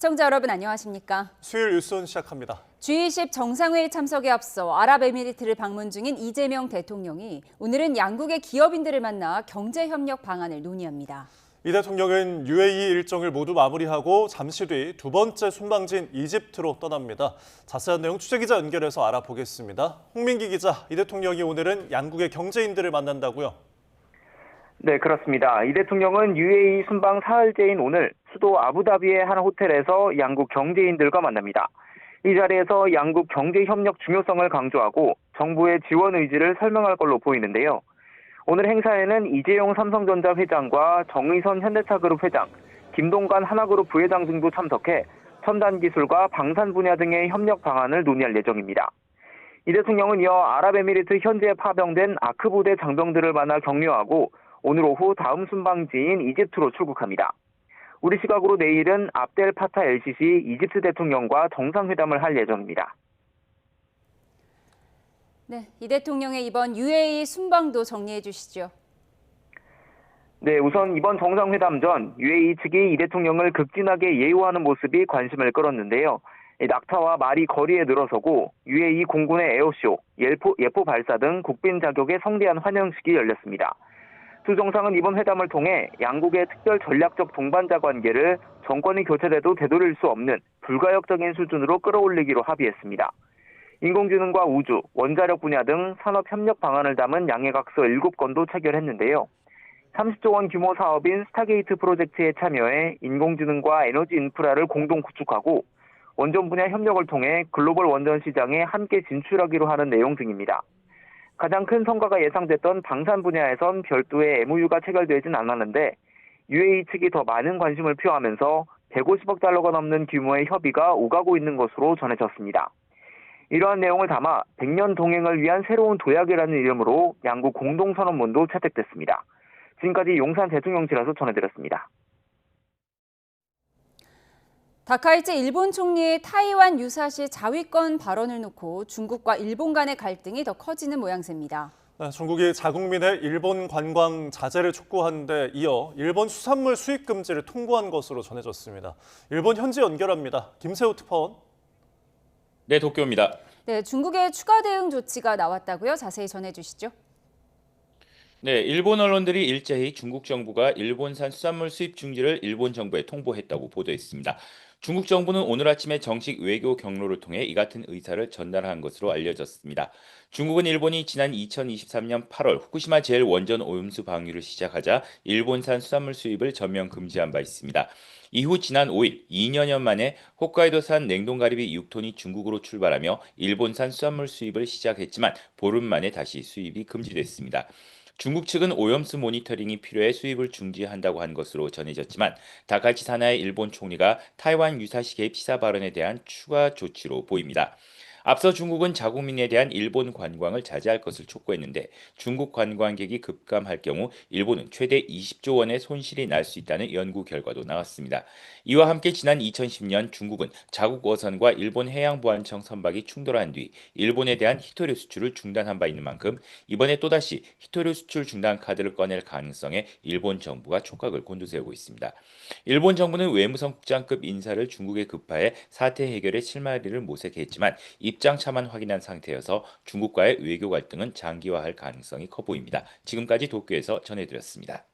시청자 여러분 안녕하십니까? 수요일 뉴스온 시작합니다. G20 정상회의 참석에 앞서 아랍에미리트를 방문 중인 이재명 대통령이 오늘은 양국의 기업인들을 만나 경제협력 방안을 논의합니다. 이 대통령은 UAE 일정을 모두 마무리하고 잠시 뒤 두 번째 순방지인 이집트로 떠납니다. 자세한 내용 취재기자 연결해서 알아보겠습니다. 홍민기 기자, 이 대통령이 오늘은 양국의 경제인들을 만난다고요? 네, 그렇습니다. 이 대통령은 UAE 순방 사흘째인 오늘 수도 아부다비의 한 호텔에서 양국 경제인들과 만납니다. 이 자리에서 양국 경제협력 중요성을 강조하고 정부의 지원 의지를 설명할 걸로 보이는데요. 오늘 행사에는 이재용 삼성전자 회장과 정의선 현대차그룹 회장, 김동관 하나그룹 부회장 등도 참석해 첨단 기술과 방산 분야 등의 협력 방안을 논의할 예정입니다. 이 대통령은 이어 아랍에미리트 현지에 파병된 아크 부대 장병들을 만나 격려하고 오늘 오후 다음 순방지인 이집트로 출국합니다. 우리 시각으로 내일은 압델 파타 엘시시 이집트 대통령과 정상회담을 할 예정입니다. 네, 이 대통령의 이번 UAE 순방도 정리해 주시죠. 네, 우선 이번 정상회담 전 UAE 측이 이 대통령을 극진하게 예우하는 모습이 관심을 끌었는데요. 낙타와 말이 거리에 늘어서고 UAE 공군의 에어쇼, 예포 발사 등 국빈 자격의 성대한 환영식이 열렸습니다. 두 정상은 이번 회담을 통해 양국의 특별 전략적 동반자 관계를 정권이 교체돼도 되돌릴 수 없는 불가역적인 수준으로 끌어올리기로 합의했습니다. 인공지능과 우주, 원자력 분야 등 산업 협력 방안을 담은 양해각서 7건도 체결했는데요. 30조 원 규모 사업인 스타게이트 프로젝트에 참여해 인공지능과 에너지 인프라를 공동 구축하고 원전 분야 협력을 통해 글로벌 원전 시장에 함께 진출하기로 하는 내용 등입니다. 가장 큰 성과가 예상됐던 방산 분야에선 별도의 MOU가 체결되진 않았는데 UAE 측이 더 많은 관심을 표하면서 150억 달러가 넘는 규모의 협의가 오가고 있는 것으로 전해졌습니다. 이러한 내용을 담아 100년 동행을 위한 새로운 도약이라는 이름으로 양국 공동선언문도 채택됐습니다. 지금까지 용산 대통령실에서 전해드렸습니다. 다카이치 일본 총리의 타이완 유사시 자위권 발언을 놓고 중국과 일본 간의 갈등이 더 커지는 모양새입니다. 네, 중국이 자국민의 일본 관광 자제를 촉구한 데 이어 일본 수산물 수입 금지를 통보한 것으로 전해졌습니다. 일본 현지 연결합니다. 김세호 특파원. 네, 도쿄입니다. 네, 중국의 추가 대응 조치가 나왔다고요? 자세히 전해주시죠. 네, 일본 언론들이 일제히 중국 정부가 일본산 수산물 수입 중지를 일본 정부에 통보했다고 보도했습니다. 중국 정부는 오늘 아침에 정식 외교 경로를 통해 이 같은 의사를 전달한 것으로 알려졌습니다. 중국은 일본이 지난 2023년 8월 후쿠시마 제1원전 오염수 방류를 시작하자 일본산 수산물 수입을 전면 금지한 바 있습니다. 이후 지난 5일 2년여 만에 홋카이도산 냉동가리비 6톤이 중국으로 출발하며 일본산 수산물 수입을 시작했지만 보름 만에 다시 수입이 금지됐습니다. 중국 측은 오염수 모니터링이 필요해 수입을 중지한다고 한 것으로 전해졌지만 다카이치 사나의 일본 총리가 타이완 유사시 개입 시사 발언에 대한 추가 조치로 보입니다. 앞서 중국은 자국민에 대한 일본 관광을 자제할 것을 촉구했는데 중국 관광객이 급감할 경우 일본은 최대 20조 원의 손실이 날 수 있다는 연구 결과도 나왔습니다. 이와 함께 지난 2010년 중국은 자국 어선과 일본 해양보안청 선박이 충돌한 뒤 일본에 대한 히토류 수출을 중단한 바 있는 만큼 이번에 또다시 히토류 수출 중단 카드를 꺼낼 가능성에 일본 정부가 촉각을 곤두세우고 있습니다. 일본 정부는 외무성 국장급 인사를 중국에 급파해 사태 해결에 실마리를 모색했지만 입장차만 확인한 상태여서 중국과의 외교 갈등은 장기화할 가능성이 커 보입니다. 지금까지 도쿄에서 전해드렸습니다.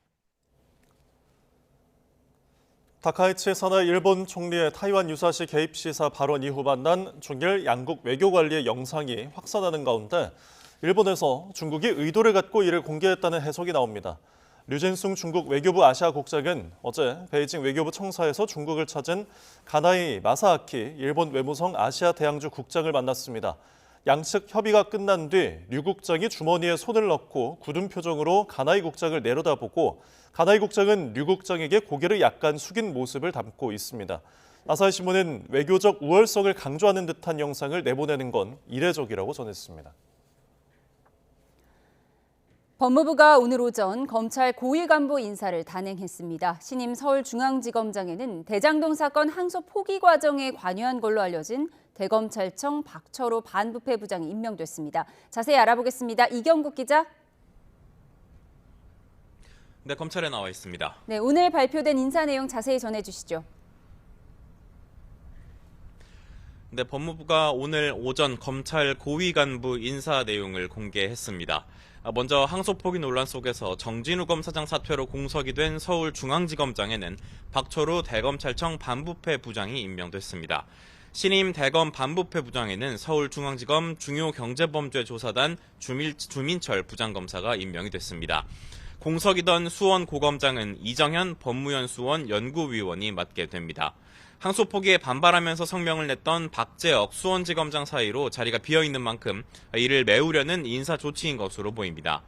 다카이치 사나이 일본 총리의 타이완 유사시 개입 시사 발언 이후 만난 중일 양국 외교 관리의 영상이 확산하는 가운데 일본에서 중국이 의도를 갖고 이를 공개했다는 해석이 나옵니다. 류진숭 중국 외교부 아시아국장은 어제 베이징 외교부 청사에서 중국을 찾은 가나이 마사아키 일본 외무성 아시아 대양주 국장을 만났습니다. 양측 협의가 끝난 뒤 류 국장이 주머니에 손을 넣고 굳은 표정으로 가나이 국장을 내려다보고 가나이 국장은 류 국장에게 고개를 약간 숙인 모습을 담고 있습니다. 아사히 신문은 외교적 우월성을 강조하는 듯한 영상을 내보내는 건 이례적이라고 전했습니다. 법무부가 오늘 오전 검찰 고위 간부 인사를 단행했습니다. 신임 서울중앙지검장에는 대장동 사건 항소 포기 과정에 관여한 걸로 알려진 대검찰청 박철호 반부패부장이 임명됐습니다. 자세히 알아보겠습니다. 이경국 기자. 네, 검찰에 나와 있습니다. 네, 오늘 발표된 인사 내용 자세히 전해주시죠. 네, 법무부가 오늘 오전 검찰 고위 간부 인사 내용을 공개했습니다. 먼저 항소포기 논란 속에서 정진우 검사장 사퇴로 공석이 된 서울중앙지검장에는 박철우 대검찰청 반부패 부장이 임명됐습니다. 신임 대검 반부패 부장에는 서울중앙지검 중요경제범죄조사단 주민철 부장검사가 임명이 됐습니다. 공석이던 수원 고검장은 이정현 법무연 수원 연구위원이 맡게 됩니다. 항소 포기에 반발하면서 성명을 냈던 박재억 수원지검장 사이로 자리가 비어있는 만큼 이를 메우려는 인사 조치인 것으로 보입니다.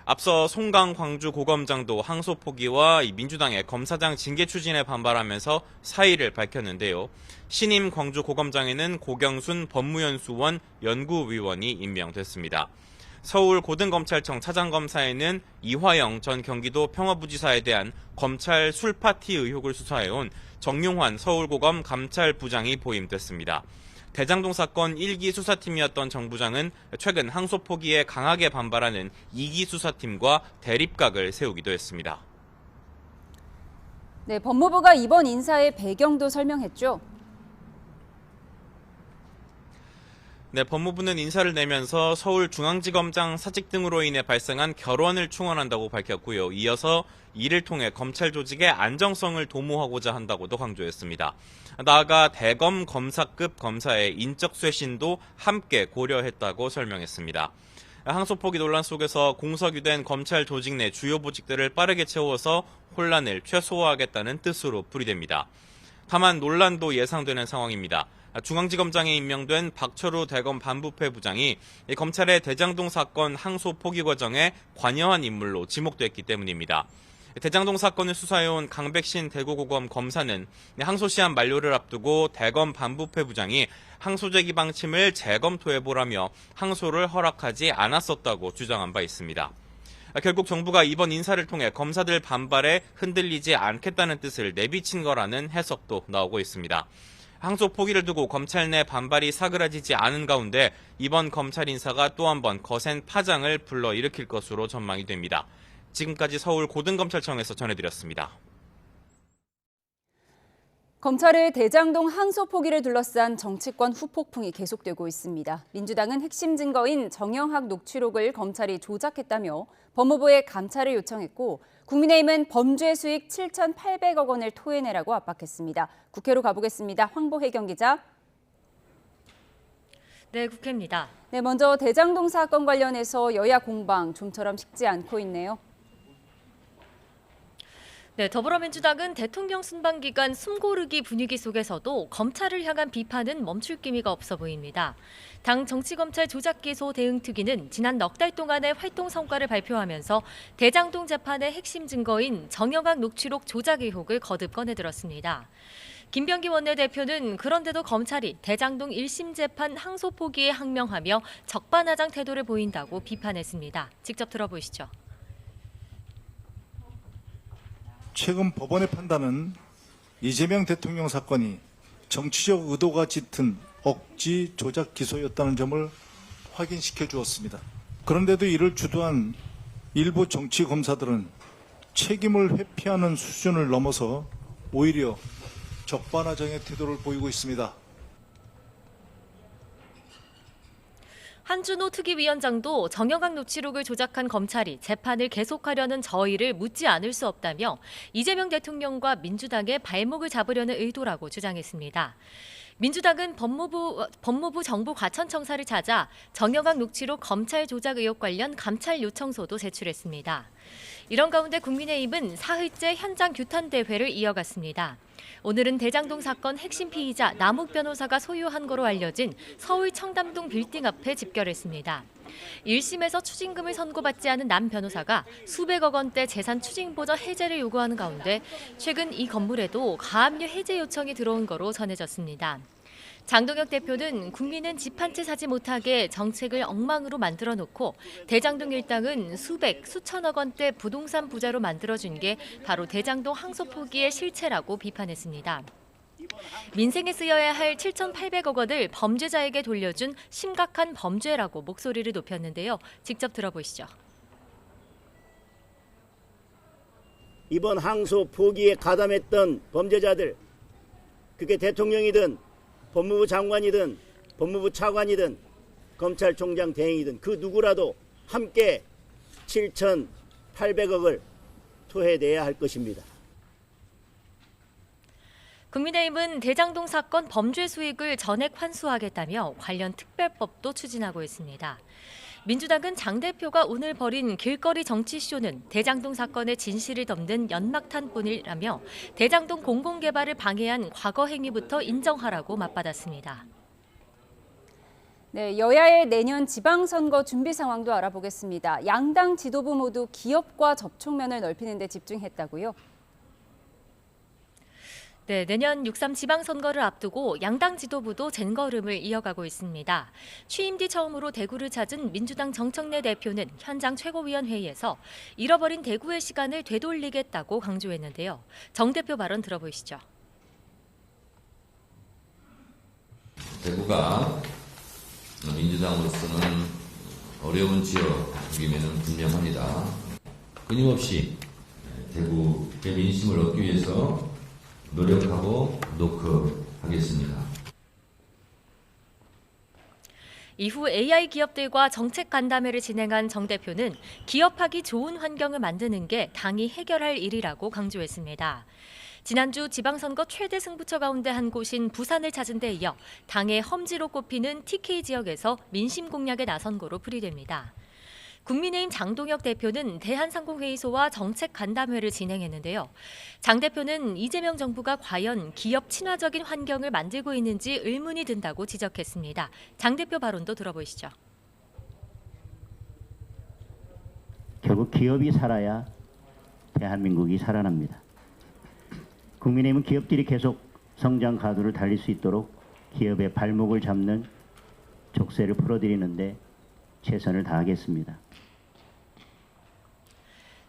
앞서 송강 광주 고검장도 항소 포기와 민주당의 검사장 징계 추진에 반발하면서 사의를 밝혔는데요. 신임 광주 고검장에는 고경순 법무연 수원 연구위원이 임명됐습니다. 서울 고등검찰청 차장검사에는 이화영 전 경기도 평화부지사에 대한 검찰 술파티 의혹을 수사해온 정용환 서울고검 감찰부장이 보임됐습니다. 대장동 사건 1기 수사팀이었던 정 부장은 최근 항소 포기에 강하게 반발하는 2기 수사팀과 대립각을 세우기도 했습니다. 네, 법무부가 이번 인사의 배경도 설명했죠. 네, 법무부는 인사를 내면서 서울중앙지검장 사직 등으로 인해 발생한 결원을 충원한다고 밝혔고요. 이어서 이를 통해 검찰 조직의 안정성을 도모하고자 한다고도 강조했습니다. 나아가 대검 검사급 검사의 인적 쇄신도 함께 고려했다고 설명했습니다. 항소포기 논란 속에서 공석유된 검찰 조직 내 주요 보직들을 빠르게 채워서 혼란을 최소화하겠다는 뜻으로 풀이됩니다. 다만 논란도 예상되는 상황입니다. 중앙지검장에 임명된 박철우 대검 반부패 부장이 검찰의 대장동 사건 항소 포기 과정에 관여한 인물로 지목됐기 때문입니다. 대장동 사건을 수사해온 강백신 대구고검 검사는 항소 시한 만료를 앞두고 대검 반부패 부장이 항소 제기 방침을 재검토해보라며 항소를 허락하지 않았었다고 주장한 바 있습니다. 결국 정부가 이번 인사를 통해 검사들 반발에 흔들리지 않겠다는 뜻을 내비친 거라는 해석도 나오고 있습니다. 항소 포기를 두고 검찰 내 반발이 사그라지지 않은 가운데 이번 검찰 인사가 또 한 번 거센 파장을 불러일으킬 것으로 전망이 됩니다. 지금까지 서울 고등검찰청에서 전해드렸습니다. 검찰의 대장동 항소 포기를 둘러싼 정치권 후폭풍이 계속되고 있습니다. 민주당은 핵심 증거인 정영학 녹취록을 검찰이 조작했다며 법무부에 감찰을 요청했고 국민의힘은 범죄 수익 7,800억 원을 토해내라고 압박했습니다. 국회로 가보겠습니다. 황보혜경 기자. 네, 국회입니다. 네, 먼저 대장동 사건 관련해서 여야 공방 좀처럼 식지 않고 있네요. 네, 더불어민주당은 대통령 순방 기간 숨고르기 분위기 속에서도 검찰을 향한 비판은 멈출 기미가 없어 보입니다. 당 정치검찰 조작기소 대응특위는 지난 넉 달 동안의 활동 성과를 발표하면서 대장동 재판의 핵심 증거인 정영학 녹취록 조작 의혹을 거듭 꺼내들었습니다. 김병기 원내대표는 그런데도 검찰이 대장동 1심 재판 항소 포기에 항명하며 적반하장 태도를 보인다고 비판했습니다. 직접 들어보시죠. 최근 법원의 판단은 이재명 대통령 사건이 정치적 의도가 짙은 억지 조작 기소였다는 점을 확인시켜 주었습니다. 그런데도 이를 주도한 일부 정치 검사들은 책임을 회피하는 수준을 넘어서 오히려 적반하장의 태도를 보이고 있습니다. 한준호 특위위원장도 정영학 녹취록을 조작한 검찰이 재판을 계속하려는 저의를 묻지 않을 수 없다며 이재명 대통령과 민주당의 발목을 잡으려는 의도라고 주장했습니다. 민주당은 법무부 정부과천청사를 찾아 정영학 녹취록 검찰 조작 의혹 관련 감찰 요청서도 제출했습니다. 이런 가운데 국민의힘은 사흘째 현장 규탄 대회를 이어갔습니다. 오늘은 대장동 사건 핵심 피의자 남욱 변호사가 소유한 거로 알려진 서울 청담동 빌딩 앞에 집결했습니다. 1심에서 추징금을 선고받지 않은 남 변호사가 수백억 원대 재산 추징보전 해제를 요구하는 가운데 최근 이 건물에도 가압류 해제 요청이 들어온 거로 전해졌습니다. 장동혁 대표는 국민은 집 한 채 사지 못하게 정책을 엉망으로 만들어 놓고 대장동 일당은 수천억 원대 부동산 부자로 만들어준 게 바로 대장동 항소 포기의 실체라고 비판했습니다. 민생에 쓰여야 할 7,800억 원을 범죄자에게 돌려준 심각한 범죄라고 목소리를 높였는데요. 직접 들어보시죠. 이번 항소 포기에 가담했던 범죄자들, 그게 대통령이든 법무부 장관이든 법무부 차관이든 검찰총장 대행이든 그 누구라도 함께 7,800억을 토해내야 할 것입니다. 국민의힘은 대장동 사건 범죄 수익을 전액 환수하겠다며 관련 특별법도 추진하고 있습니다. 민주당은 장 대표가 오늘 벌인 길거리 정치쇼는 대장동 사건의 진실을 덮는 연막탄뿐이라며 대장동 공공개발을 방해한 과거 행위부터 인정하라고 맞받았습니다. 네, 여야의 내년 지방선거 준비 상황도 알아보겠습니다. 양당 지도부 모두 기업과 접촉면을 넓히는 데 집중했다고요? 네, 내년 6.3 지방선거를 앞두고 양당 지도부도 젠걸음을 이어가고 있습니다. 취임 뒤 처음으로 대구를 찾은 민주당 정청래 대표는 현장 최고위원회의에서 잃어버린 대구의 시간을 되돌리겠다고 강조했는데요. 정 대표 발언 들어보시죠. 대구가 민주당으로서는 어려운 지역임에는 분명합니다. 끊임없이 대구의 민심을 얻기 위해서 노력하고 노크하겠습니다. 이후 AI 기업들과 정책 간담회를 진행한 정 대표는 기업하기 좋은 환경을 만드는 게 당이 해결할 일이라고 강조했습니다. 지난주 지방선거 최대 승부처 가운데 한 곳인 부산을 찾은 데 이어 당의 험지로 꼽히는 TK 지역에서 민심 공략에 나선 거로 풀이됩니다. 국민의힘 장동혁 대표는 대한상공회의소와 정책 간담회를 진행했는데요. 장 대표는 이재명 정부가 과연 기업 친화적인 환경을 만들고 있는지 의문이 든다고 지적했습니다. 장 대표 발언도 들어보시죠. 결국 기업이 살아야 대한민국이 살아납니다. 국민의힘은 기업들이 계속 성장 가도를 달릴 수 있도록 기업의 발목을 잡는 족쇄를 풀어드리는데 최선을 다하겠습니다.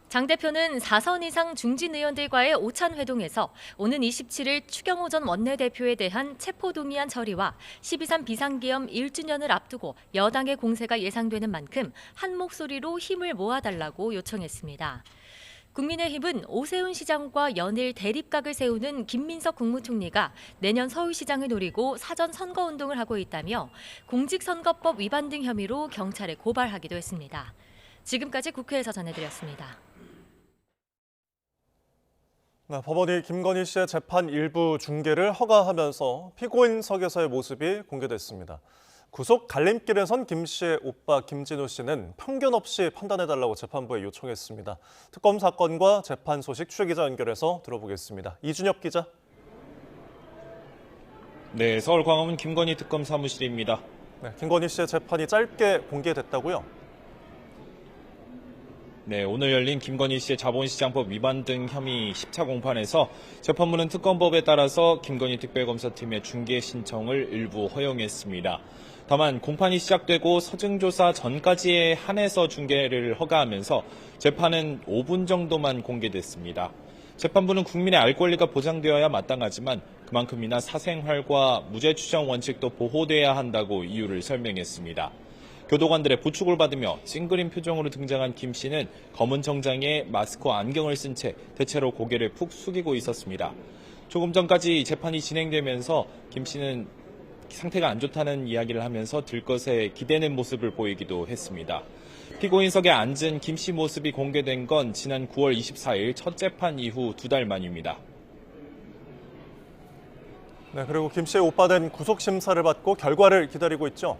장 대표는 4선 이상 중진 의원들과의 오찬 회동에서 오는 27일 추경호 전 원내대표에 대한 체포동의안 처리와 12.3 비상계엄 1주년을 앞두고 여당의 공세가 예상되는 만큼 한 목소리로 힘을 모아달라고 요청했습니다. 국민의힘은 오세훈 시장과 연일 대립각을 세우는 김민석 국무총리가 내년 서울시장을 노리고 사전 선거운동을 하고 있다며 공직선거법 위반 등 혐의로 경찰에 고발하기도 했습니다. 지금까지 국회에서 전해드렸습니다. 네, 법원이 김건희 씨의 재판 일부 중계를 허가하면서 피고인석에서의 모습이 공개됐습니다. 구속 갈림길에 선 김 씨의 오빠 김진우 씨는 편견 없이 판단해달라고 재판부에 요청했습니다. 특검 사건과 재판 소식 취재기자 연결해서 들어보겠습니다. 이준엽 기자. 네, 서울 광화문 김건희 특검 사무실입니다. 네, 김건희 씨의 재판이 짧게 공개됐다고요? 네, 오늘 열린 김건희 씨의 자본시장법 위반 등 혐의 10차 공판에서 재판부는 특검법에 따라서 김건희 특별검사팀의 중계 신청을 일부 허용했습니다. 다만 공판이 시작되고 서증조사 전까지에 한해서 중계를 허가하면서 재판은 5분 정도만 공개됐습니다. 재판부는 국민의 알 권리가 보장되어야 마땅하지만 그만큼이나 사생활과 무죄 추정 원칙도 보호돼야 한다고 이유를 설명했습니다. 교도관들의 부축을 받으며 찡그린 표정으로 등장한 김 씨는 검은 정장에 마스크와 안경을 쓴 채 대체로 고개를 푹 숙이고 있었습니다. 조금 전까지 재판이 진행되면서 김 씨는 상태가 안 좋다는 이야기를 하면서 들것에 기대는 모습을 보이기도 했습니다. 피고인석에 앉은 김 씨 모습이 공개된 건 지난 9월 24일 첫 재판 이후 2달 만입니다. 네, 그리고 김 씨의 오빠는 구속심사를 받고 결과를 기다리고 있죠?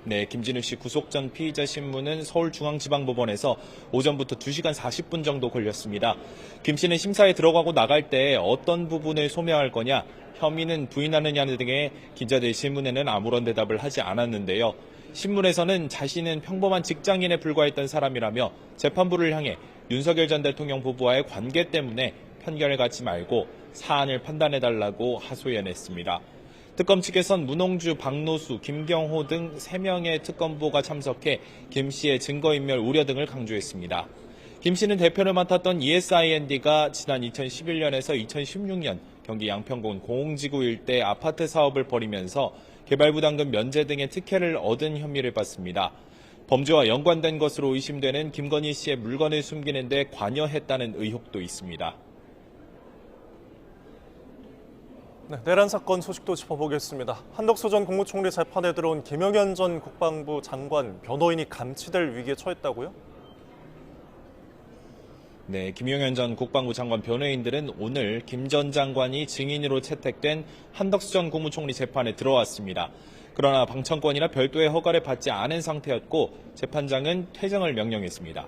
네, 김진우 씨 구속 전 피의자 신문은 서울중앙지방법원에서 오전부터 2시간 40분 정도 걸렸습니다. 김 씨는 심사에 들어가고 나갈 때 어떤 부분을 소명할 거냐, 혐의는 부인하느냐 등의 기자들 질문에는 아무런 대답을 하지 않았는데요. 신문에서는 자신은 평범한 직장인에 불과했던 사람이라며 재판부를 향해 윤석열 전 대통령 부부와의 관계 때문에 편견을 갖지 말고 사안을 판단해달라고 하소연했습니다. 특검 측에선 문홍주, 박노수, 김경호 등 3명의 특검보가 참석해 김 씨의 증거인멸 우려 등을 강조했습니다. 김 씨는 대표를 맡았던 ESIND가 지난 2011년에서 2016년 경기 양평군 공흥지구 일대 아파트 사업을 벌이면서 개발부담금 면제 등의 특혜를 얻은 혐의를 받습니다. 범죄와 연관된 것으로 의심되는 김건희 씨의 물건을 숨기는 데 관여했다는 의혹도 있습니다. 네, 내란 사건 소식도 짚어보겠습니다. 한덕수 전 국무총리 재판에 들어온 김영현 전 국방부 장관 변호인이 감치될 위기에 처했다고요? 네, 김용현 전 국방부 장관 변호인들은 오늘 김 전 장관이 증인으로 채택된 한덕수 전 국무총리 재판에 들어왔습니다. 그러나 방청권이나 별도의 허가를 받지 않은 상태였고 재판장은 퇴정을 명령했습니다.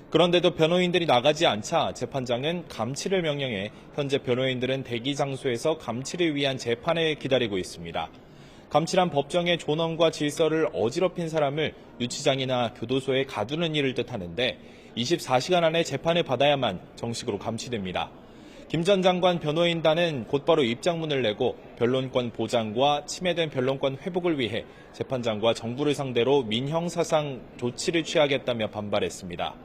그런데도 변호인들이 나가지 않자 재판장은 감치를 명령해 현재 변호인들은 대기 장소에서 감치를 위한 재판을 기다리고 있습니다. 감치란 법정의 존엄과 질서를 어지럽힌 사람을 유치장이나 교도소에 가두는 일을 뜻하는데 24시간 안에 재판을 받아야만 정식으로 감치됩니다. 김 전 장관 변호인단은 곧바로 입장문을 내고 변론권 보장과 침해된 변론권 회복을 위해 재판장과 정부를 상대로 민형사상 조치를 취하겠다며 반발했습니다.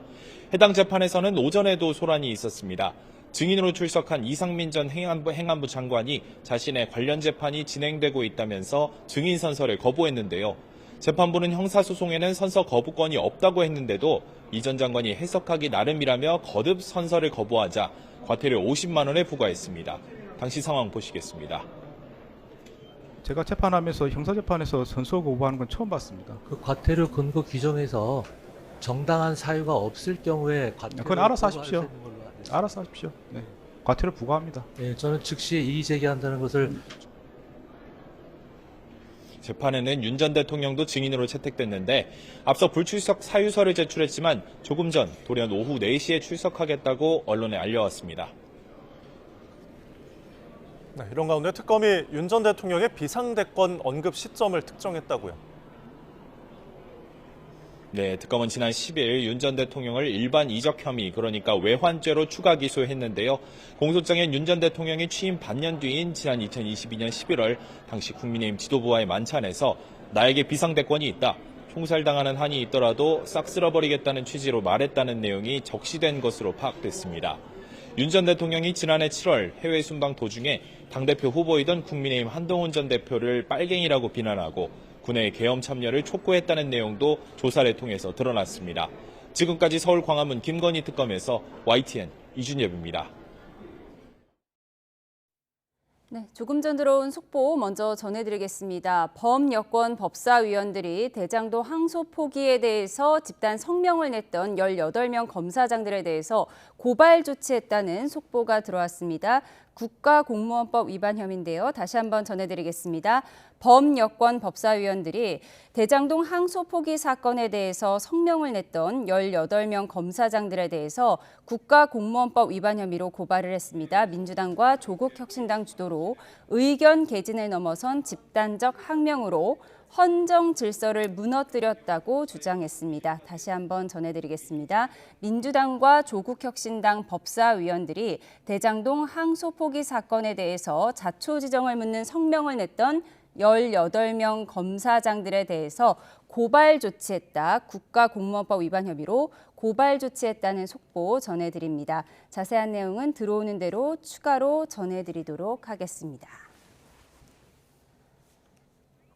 해당 재판에서는 오전에도 소란이 있었습니다. 증인으로 출석한 이상민 전 행안부 장관이 자신의 관련 재판이 진행되고 있다면서 증인 선서를 거부했는데요. 재판부는 형사소송에는 선서 거부권이 없다고 했는데도 이 전 장관이 해석하기 나름이라며 거듭 선서를 거부하자 과태료 50만 원을 부과했습니다. 당시 상황 보시겠습니다. 제가 재판하면서 형사재판에서 선서 거부하는 건 처음 봤습니다. 그 과태료 근거 규정에서 정당한 사유가 없을 경우에 과태료 그건 알아서 하십시오. 알아서 하십시오. 네. 과태료 부과합니다. 네, 저는 즉시 이의 제기한다는 것을 재판에는 윤 전 대통령도 증인으로 채택됐는데 앞서 불출석 사유서를 제출했지만 조금 전 돌연 오후 4시에 출석하겠다고 언론에 알려왔습니다. 네, 이런 가운데 특검이 윤 전 대통령의 비상대권 언급 시점을 특정했다고요. 네, 특검은 지난 10일 윤 전 대통령을 일반 이적 혐의, 그러니까 외환죄로 추가 기소했는데요. 공소장엔 윤 전 대통령이 취임 반년 뒤인 지난 2022년 11월 당시 국민의힘 지도부와의 만찬에서 나에게 비상대권이 있다. 총살당하는 한이 있더라도 싹 쓸어버리겠다는 취지로 말했다는 내용이 적시된 것으로 파악됐습니다. 윤 전 대통령이 지난해 7월 해외 순방 도중에 당대표 후보이던 국민의힘 한동훈 전 대표를 빨갱이라고 비난하고 군의 계엄 참여를 촉구했다는 내용도 조사를 통해서 드러났습니다. 지금까지 서울 광화문 김건희 특검에서 YTN 이준엽입니다. 네, 조금 전 들어온 속보 먼저 전해드리겠습니다. 범여권 법사위원들이 대장도 항소 포기에 대해서 집단 성명을 냈던 18명 검사장들에 대해서 고발 조치했다는 속보가 들어왔습니다. 국가공무원법 위반 혐의인데요. 다시 한번 전해드리겠습니다. 범여권 법사위원들이 대장동 항소 포기 사건에 대해서 성명을 냈던 18명 검사장들에 대해서 국가공무원법 위반 혐의로 고발을 했습니다. 민주당과 조국혁신당 주도로 의견 개진을 넘어선 집단적 항명으로 헌정 질서를 무너뜨렸다고 주장했습니다. 다시 한번 전해드리겠습니다. 민주당과 조국혁신당 법사위원들이 대장동 항소 포기 사건에 대해서 자초지정을 묻는 성명을 냈던 18명 검사장들에 대해서 고발 조치했다. 국가공무원법 위반 혐의로 고발 조치했다는 속보 전해드립니다. 자세한 내용은 들어오는 대로 추가로 전해드리도록 하겠습니다.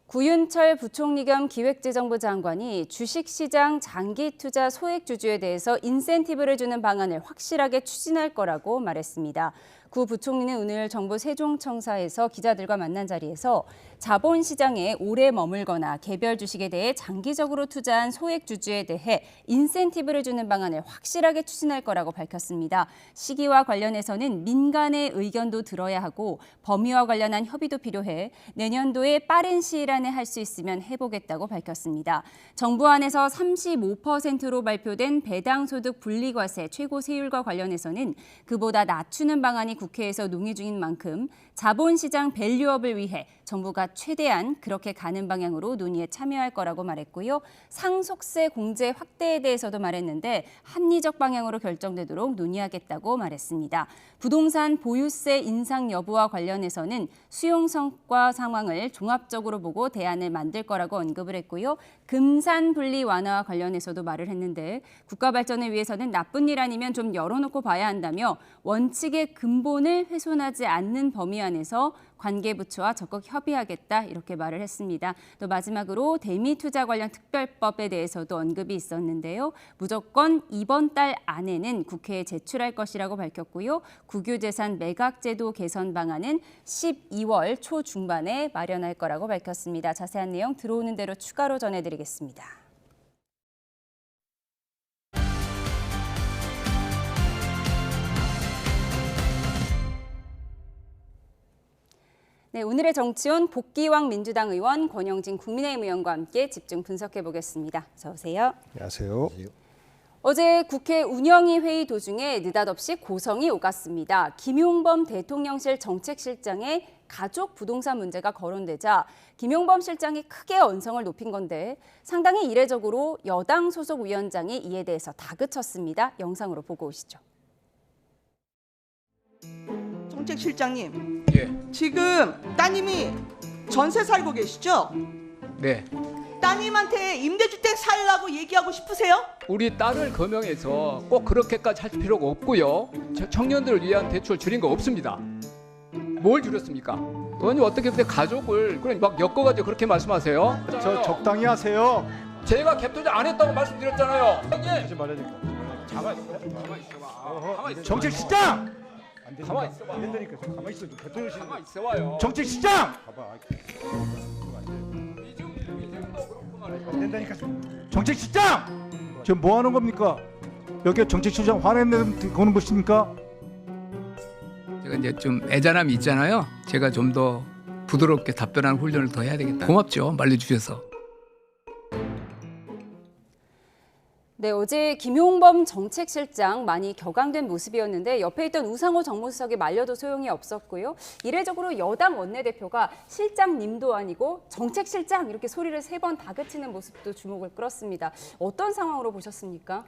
구윤철 부총리 겸 기획재정부 장관이 주식시장 장기 투자 소액 주주에 대해서 인센티브를 주는 방안을 확실하게 추진할 거라고 말했습니다. 구 부총리는 오늘 정부 세종청사에서 기자들과 만난 자리에서 자본시장에 오래 머물거나 개별 주식에 대해 장기적으로 투자한 소액 주주에 대해 인센티브를 주는 방안을 확실하게 추진할 거라고 밝혔습니다. 시기와 관련해서는 민간의 의견도 들어야 하고 범위와 관련한 협의도 필요해 내년도에 빠른 시일 안에 할 수 있으면 해보겠다고 밝혔습니다. 정부 안에서 35%로 발표된 배당소득 분리과세 최고 세율과 관련해서는 그보다 낮추는 방안이 국회에서 논의 중인 만큼 자본시장 밸류업을 위해 정부가 최대한 그렇게 가는 방향으로 논의에 참여할 거라고 말했고요. 상속세 공제 확대에 대해서도 말했는데 합리적 방향으로 결정되도록 논의하겠다고 말했습니다. 부동산 보유세 인상 여부와 관련해서는 수용성과 상황을 종합적으로 보고 대안을 만들 거라고 언급을 했고요. 금산 분리 완화와 관련해서도 말을 했는데 국가 발전을 위해서는 나쁜 일 아니면 좀 열어놓고 봐야 한다며 원칙의 근본 인본을 훼손하지 않는 범위 안에서 관계부처와 적극 협의하겠다 이렇게 말을 했습니다. 또 마지막으로 대미투자 관련 특별법에 대해서도 언급이 있었는데요. 무조건 이번 달 안에는 국회에 제출할 것이라고 밝혔고요. 국유재산 매각제도 개선 방안은 12월 초중반에 마련할 거라고 밝혔습니다. 자세한 내용 들어오는 대로 추가로 전해드리겠습니다. 네, 오늘의 정치온 복귀왕 민주당 의원 권영진 국민의힘 의원과 함께 집중 분석해 보겠습니다. 어서 오세요. 안녕하세요. 어제 국회 운영위 회의 도중에 느닷없이 고성이 오갔습니다. 김용범 대통령실 정책실장의 가족 부동산 문제가 거론되자 김용범 실장이 크게 언성을 높인 건데 상당히 이례적으로 여당 소속 위원장이 이에 대해서 다그쳤습니다. 영상으로 보고 오시죠. 정책실장님, 지금 따님이 전세 살고 계시죠? 네. 따님한테 임대주택 살라고 얘기하고 싶으세요? 우리 딸을 거명해서 꼭 그렇게까지 할 필요가 없고요. 청년들을 위한 대출 줄인 거 없습니다. 뭘 줄였습니까? 의원님 어떻게 그때 가족을 그냥 막 엮어가지고 그렇게 말씀하세요? 저 적당히 하세요. 제가 갭 투자 안 했다고 말씀드렸잖아요. 형님. 하지 말라니까. 가만히 있어봐. 가만히 있어봐. 정책실장! 가만히 있어봐. 안 된다니까. 가만히 있어. 대통령실. 가만히 있어봐요. 정책실장! 봐봐. 안 된다니까. 정책실장! 지금 뭐 하는 겁니까? 여기 정책실장 화내는 거는 것입니까? 제가 이제 좀 애잔함이 있잖아요. 제가 좀 더 부드럽게 답변하는 훈련을 더 해야 되겠다. 고맙죠. 말려주셔서. 네, 어제 김용범 정책실장 많이 격앙된 모습이었는데 옆에 있던 우상호 정무수석이 말려도 소용이 없었고요. 이례적으로 여당 원내대표가 실장님도 아니고 정책실장 이렇게 소리를 3번 다그치는 모습도 주목을 끌었습니다. 어떤 상황으로 보셨습니까?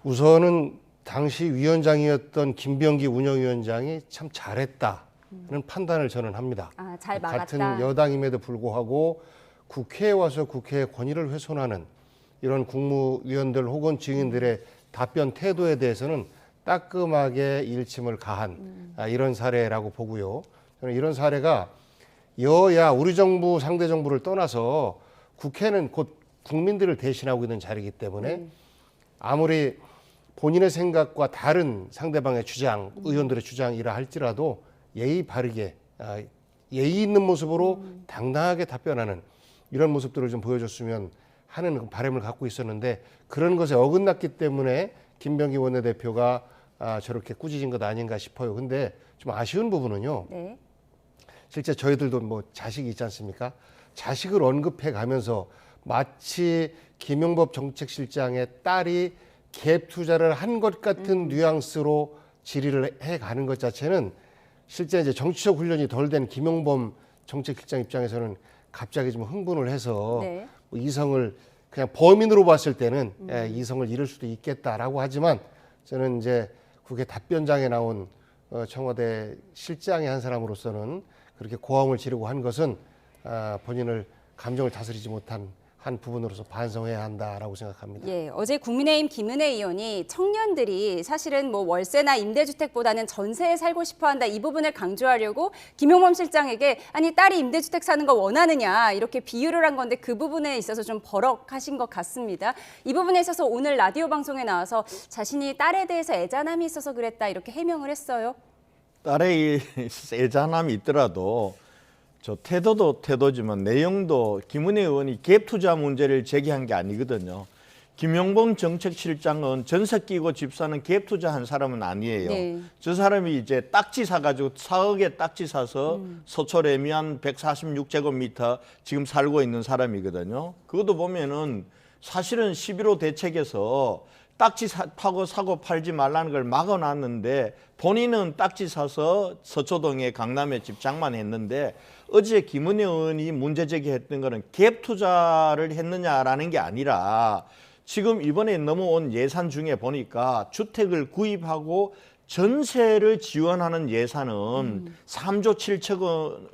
우선은 당시 위원장이었던 김병기 운영위원장이 참 잘했다는 판단을 저는 합니다. 잘 막았다. 같은 여당임에도 불구하고 국회에 와서 국회의 권위를 훼손하는 이런 국무위원들 혹은 증인들의 답변 태도에 대해서는 따끔하게 일침을 가한 이런 사례라고 보고요. 저는 이런 사례가 여야 우리 정부 상대 정부를 떠나서 국회는 곧 국민들을 대신하고 있는 자리이기 때문에 아무리 본인의 생각과 다른 상대방의 주장, 의원들의 주장이라 할지라도 예의 바르게 예의 있는 모습으로 당당하게 답변하는 이런 모습들을 좀 보여줬으면 하는 바람을 갖고 있었는데 그런 것에 어긋났기 때문에 김병기 원내대표가 저렇게 꾸짖은 것 아닌가 싶어요. 근데 좀 아쉬운 부분은요. 네. 실제 저희들도 뭐 자식이 있지 않습니까? 자식을 언급해 가면서 마치 김용범 정책실장의 딸이 갭 투자를 한 것 같은 뉘앙스로 질의를 해 가는 것 자체는 실제 이제 정치적 훈련이 덜 된 김용범 정책실장 입장에서는 갑자기 좀 흥분을 해서 네. 뭐 이성을 그냥 범인으로 봤을 때는 이성을 잃을 수도 있겠다라고 하지만 저는 이제 국회 답변장에 나온 청와대 실장의 한 사람으로서는 그렇게 고함을 지르고 한 것은 본인을 감정을 다스리지 못한 한 부분으로서 반성해야 한다라고 생각합니다. 예, 어제 국민의힘 김은혜 의원이 청년들이 사실은 뭐 월세나 임대주택보다는 전세에 살고 싶어한다 이 부분을 강조하려고 김용범 실장에게 아니 딸이 임대주택 사는 거 원하느냐 이렇게 비유를 한 건데 그 부분에 있어서 좀 버럭하신 것 같습니다. 이 부분에 있어서 오늘 라디오 방송에 나와서 자신이 딸에 대해서 애잔함이 있어서 그랬다 이렇게 해명을 했어요. 딸의 애잔함이 있더라도 저 태도도 태도지만 내용도 김은혜 의원이 갭 투자 문제를 제기한 게 아니거든요. 김용범 정책실장은 전세 끼고 집 사는 갭 투자한 사람은 아니에요. 네. 저 사람이 이제 딱지 사가지고 4억에 딱지 사서 서초 레미안 146제곱미터 지금 살고 있는 사람이거든요. 그것도 보면은 사실은 11.5 대책에서 딱지 파고 사고 팔지 말라는 걸 막아놨는데 본인은 딱지 사서 서초동에 강남에 집 장만했는데 어제 김은혜 의원이 문제 제기했던 거는 갭 투자를 했느냐라는 게 아니라 지금 이번에 넘어온 예산 중에 보니까 주택을 구입하고 전세를 지원하는 예산은 3조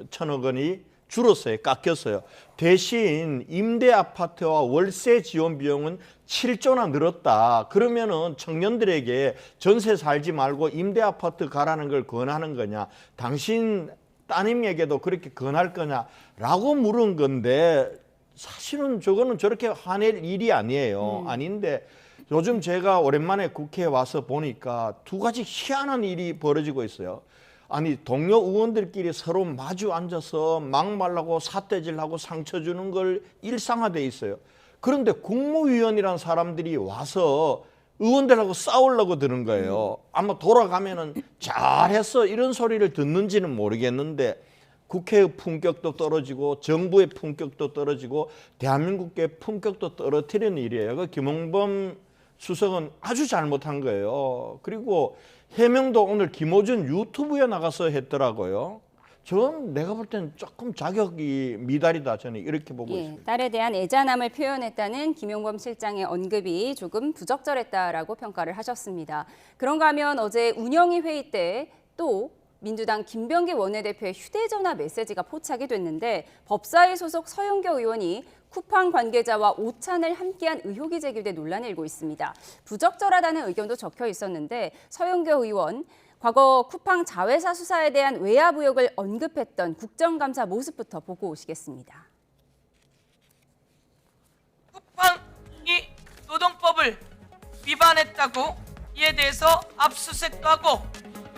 7천억 원이 줄었어요. 깎였어요. 대신 임대 아파트와 월세 지원 비용은 7조나 늘었다. 그러면은 청년들에게 전세 살지 말고 임대 아파트 가라는 걸 권하는 거냐? 당신 따님에게도 그렇게 권할 거냐라고 물은 건데 사실은 저거는 저렇게 화낼 일이 아니에요. 아닌데 요즘 제가 오랜만에 국회에 와서 보니까 두 가지 희한한 일이 벌어지고 있어요. 아니 동료 의원들끼리 서로 마주 앉아서 막말하고 삿대질하고 상처 주는 걸 일상화돼 있어요. 그런데 국무위원이란 사람들이 와서 의원들하고 싸우려고 드는 거예요. 아마 돌아가면은 잘했어 이런 소리를 듣는지는 모르겠는데 국회의 품격도 떨어지고 정부의 품격도 떨어지고 대한민국의 품격도 떨어뜨리는 일이에요. 그 김홍범 수석은 아주 잘못한 거예요. 그리고 해명도 오늘 김어준 유튜브에 나가서 했더라고요. 전 내가 볼 때는 조금 자격이 미달이다. 저는 이렇게 보고 있습니다. 딸에 대한 애잔함을 표현했다는 김용범 실장의 언급이 조금 부적절했다라고 평가를 하셨습니다. 그런가 하면 어제 운영위 회의 때 또 민주당 김병기 원내대표의 휴대전화 메시지가 포착이 됐는데 법사위 소속 서영교 의원이 쿠팡 관계자와 오찬을 함께한 의혹이 제기돼 논란이 일고 있습니다. 부적절하다는 의견도 적혀 있었는데 서영교 의원, 과거 쿠팡 자회사 수사에 대한 외압 의혹을 언급했던 국정감사 모습부터 보고 오시겠습니다. 쿠팡이 노동법을 위반했다고 이에 대해서 압수수색도 하고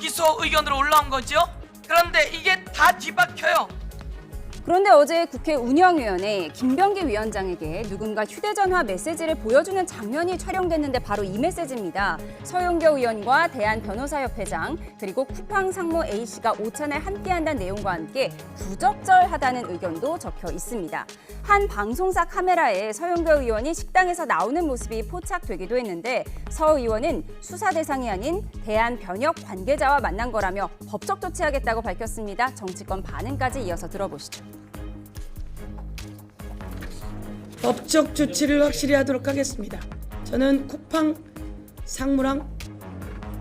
기소 의견으로 올라온 거죠. 그런데 이게 다 뒤바뀌어요. 그런데 어제 국회 운영위원회 김병기 위원장에게 누군가 휴대전화 메시지를 보여주는 장면이 촬영됐는데 바로 이 메시지입니다. 서영교 의원과 대한변호사협회장 그리고 쿠팡 상무 A씨가 오찬을 함께한다는 내용과 함께 부적절하다는 의견도 적혀 있습니다. 한 방송사 카메라에 서영교 의원이 식당에서 나오는 모습이 포착되기도 했는데 서 의원은 수사 대상이 아닌 대한변협 관계자와 만난 거라며 법적 조치하겠다고 밝혔습니다. 정치권 반응까지 이어서 들어보시죠. 법적 조치를 확실히 하도록 하겠습니다. 저는 쿠팡 상무랑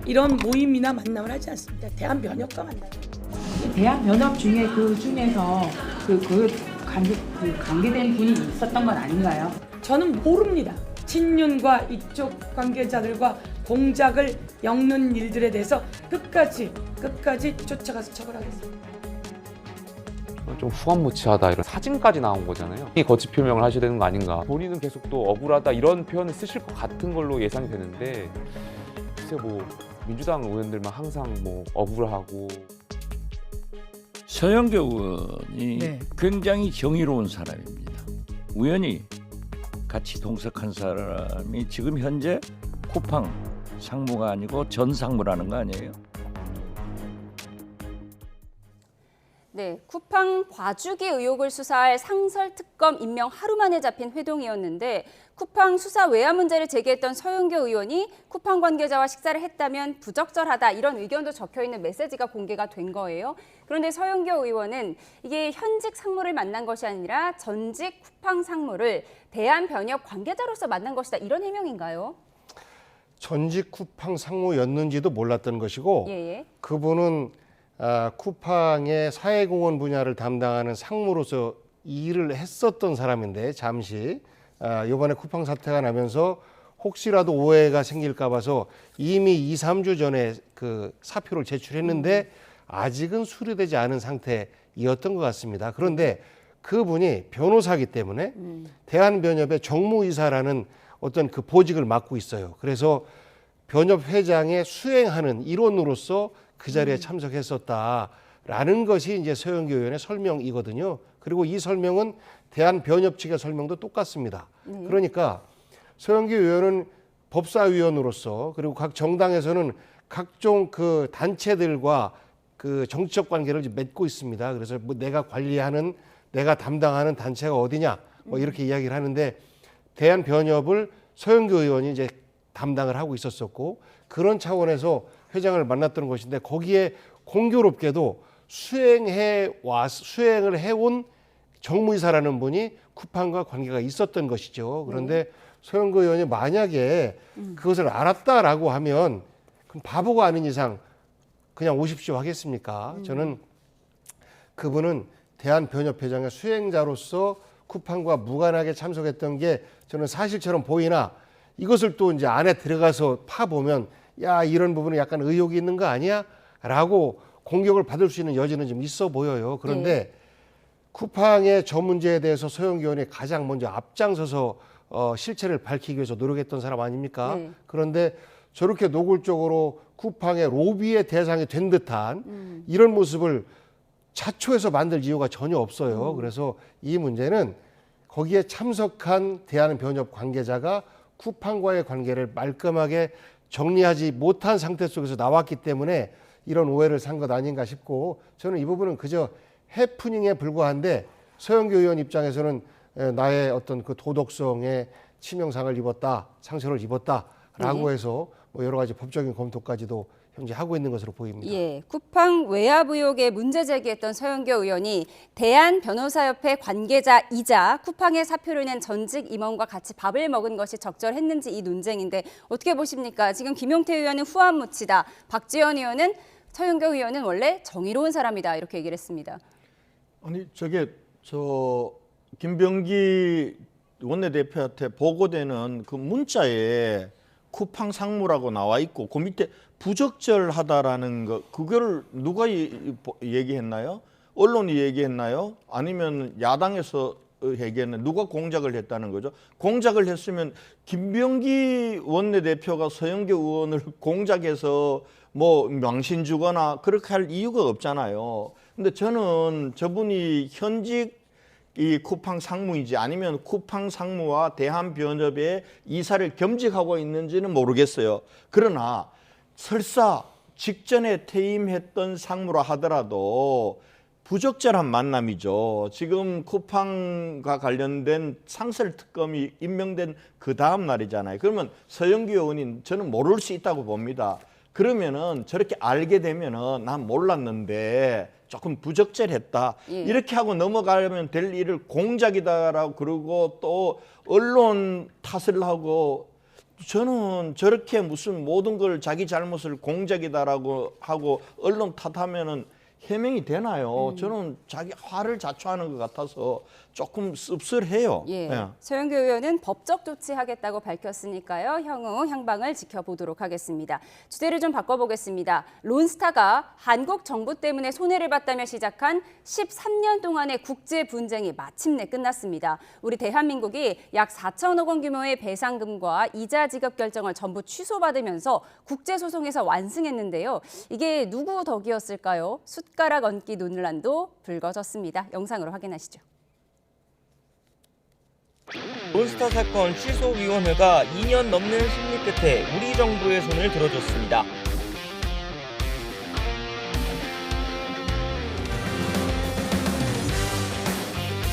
이런 모임이나 만남을 하지 않습니다. 대한변협과 만나요. 대한변협 중에 그 중에서 관계된 분이 있었던 건 아닌가요? 저는 모릅니다. 친윤과 이쪽 관계자들과 공작을 엮는 일들에 대해서 끝까지 쫓아가서 처벌하겠습니다. 좀 후한무치하다 이런 사진까지 나온 거잖아요. 이 거짓 표명을 하셔야 되는 거 아닌가. 본인은 계속 또 억울하다 이런 표현을 쓰실 것 같은 걸로 예상이 되는데 글쎄 뭐 민주당 의원들만 항상 뭐 억울하고. 서영교 의원이 굉장히 정의로운 사람입니다. 우연히 같이 동석한 사람이 지금 현재 쿠팡 상무가 아니고 전 상무라는 거 아니에요? 네, 쿠팡 봐주기 의혹을 수사할 상설특검 임명 하루 만에 잡힌 회동이었는데 쿠팡 수사 외압 문제를 제기했던 서영교 의원이 쿠팡 관계자와 식사를 했다면 부적절하다 이런 의견도 적혀있는 메시지가 공개가 된 거예요. 그런데 서영교 의원은 이게 현직 상무를 만난 것이 아니라 전직 쿠팡 상무를 대한변협 관계자로서 만난 것이다 이런 해명인가요? 전직 쿠팡 상무였는지도 몰랐던 것이고 그분은 쿠팡의 사회공헌 분야를 담당하는 상무로서 일을 했었던 사람인데 잠시 이번에 쿠팡 사태가 나면서 혹시라도 오해가 생길까 봐서 이미 2, 3주 전에 그 사표를 제출했는데 아직은 수리되지 않은 상태였던 것 같습니다. 그런데 그분이 변호사이기 때문에 대한변협의 정무이사라는 어떤 그 보직을 맡고 있어요. 그래서 변협 회장에 수행하는 일원으로서 그 자리에 참석했었다라는 것이 이제 서영교 의원의 설명이거든요. 그리고 이 설명은 대한변협 측의 설명도 똑같습니다. 그러니까 서영교 의원은 법사위원으로서 그리고 각 정당에서는 각종 그 단체들과 그 정치적 관계를 맺고 있습니다. 그래서 뭐 내가 관리하는 내가 담당하는 단체가 어디냐 뭐 이렇게 이야기를 하는데 대한변협을 서영교 의원이 이제 담당을 하고 있었었고 그런 차원에서 회장을 만났던 것인데 거기에 공교롭게도 수행을 해온 정무이사라는 분이 쿠팡과 관계가 있었던 것이죠. 그런데 서영교 의원이 만약에 그것을 알았다라고 하면 그럼 바보가 아닌 이상 그냥 오십시오 하겠습니까? 저는 그분은 대한변협회장의 수행자로서 쿠팡과 무관하게 참석했던 게 저는 사실처럼 보이나 이것을 또 이제 안에 들어가서 파보면 야 이런 부분에 약간 의혹이 있는 거 아니야? 라고 공격을 받을 수 있는 여지는 좀 있어 보여요. 그런데 쿠팡의 저 문제에 대해서 서영교 의원이 가장 먼저 앞장서서 실체를 밝히기 위해서 노력했던 사람 아닙니까? 그런데 저렇게 노골적으로 쿠팡의 로비의 대상이 된 듯한 이런 모습을 자초해서 만들 이유가 전혀 없어요. 그래서 이 문제는 거기에 참석한 대한변협 관계자가 쿠팡과의 관계를 말끔하게 정리하지 못한 상태 속에서 나왔기 때문에 이런 오해를 산 것 아닌가 싶고 저는 이 부분은 그저 해프닝에 불과한데 서영교 의원 입장에서는 나의 어떤 그 도덕성에 치명상을 입었다, 상처를 입었다라고 해서 뭐 여러 가지 법적인 검토까지도 현재 하고 있는 것으로 보입니다. 예, 쿠팡 외압 의혹에 문제 제기했던 서영교 의원이 대한변호사협회 관계자이자 쿠팡의 사표를 낸 전직 임원과 같이 밥을 먹은 것이 적절했는지 이 논쟁인데 어떻게 보십니까? 지금 김용태 의원은 후안무치다, 박지원 의원은 서영교 의원은 원래 정의로운 사람이다 이렇게 얘기를 했습니다. 아니 저게 김병기 원내대표한테 보고되는 그 문자에 쿠팡 상무라고 나와 있고 그 밑에 부적절하다라는 거 그걸 누가 얘기했나요? 언론이 얘기했나요? 아니면 야당에서 얘기했나요? 누가 공작을 했다는 거죠? 공작을 했으면 김병기 원내대표가 서영교 의원을 공작해서 뭐 망신 주거나 그렇게 할 이유가 없잖아요. 근데 저는 저분이 현직 이 쿠팡 상무인지 아니면 쿠팡 상무와 대한변협의 이사를 겸직하고 있는지는 모르겠어요. 그러나 설사 직전에 퇴임했던 상무라 하더라도 부적절한 만남이죠. 지금 쿠팡과 관련된 상설특검이 임명된 그 다음 날이잖아요. 그러면 서영교 의원이 저는 모를 수 있다고 봅니다. 그러면은 저렇게 알게 되면은 난 몰랐는데 조금 부적절했다. 이렇게 하고 넘어가려면 될 일을 공작이다라고 그러고 또 언론 탓을 하고 저는 저렇게 무슨 모든 걸 자기 잘못을 공작이다라고 하고 언론 탓하면은 해명이 되나요? 저는 자기 화를 자초하는 것 같아서 조금 씁쓸해요. 서영교 의원은 법적 조치하겠다고 밝혔으니까요. 향후 향방을 지켜보도록 하겠습니다. 주제를 좀 바꿔보겠습니다. 론스타가 한국 정부 때문에 손해를 봤다며 시작한 13년 동안의 국제 분쟁이 마침내 끝났습니다. 우리 대한민국이 약 4천억 원 규모의 배상금과 이자 지급 결정을 전부 취소받으면서 국제소송에서 완승했는데요. 이게 누구 덕이었을까요? 숟가락 얹기 논란도 불거졌습니다. 영상으로 확인하시죠. 론스타 사건 취소위원회가 2년 넘는 심리 끝에 우리 정부의 손을 들어줬습니다.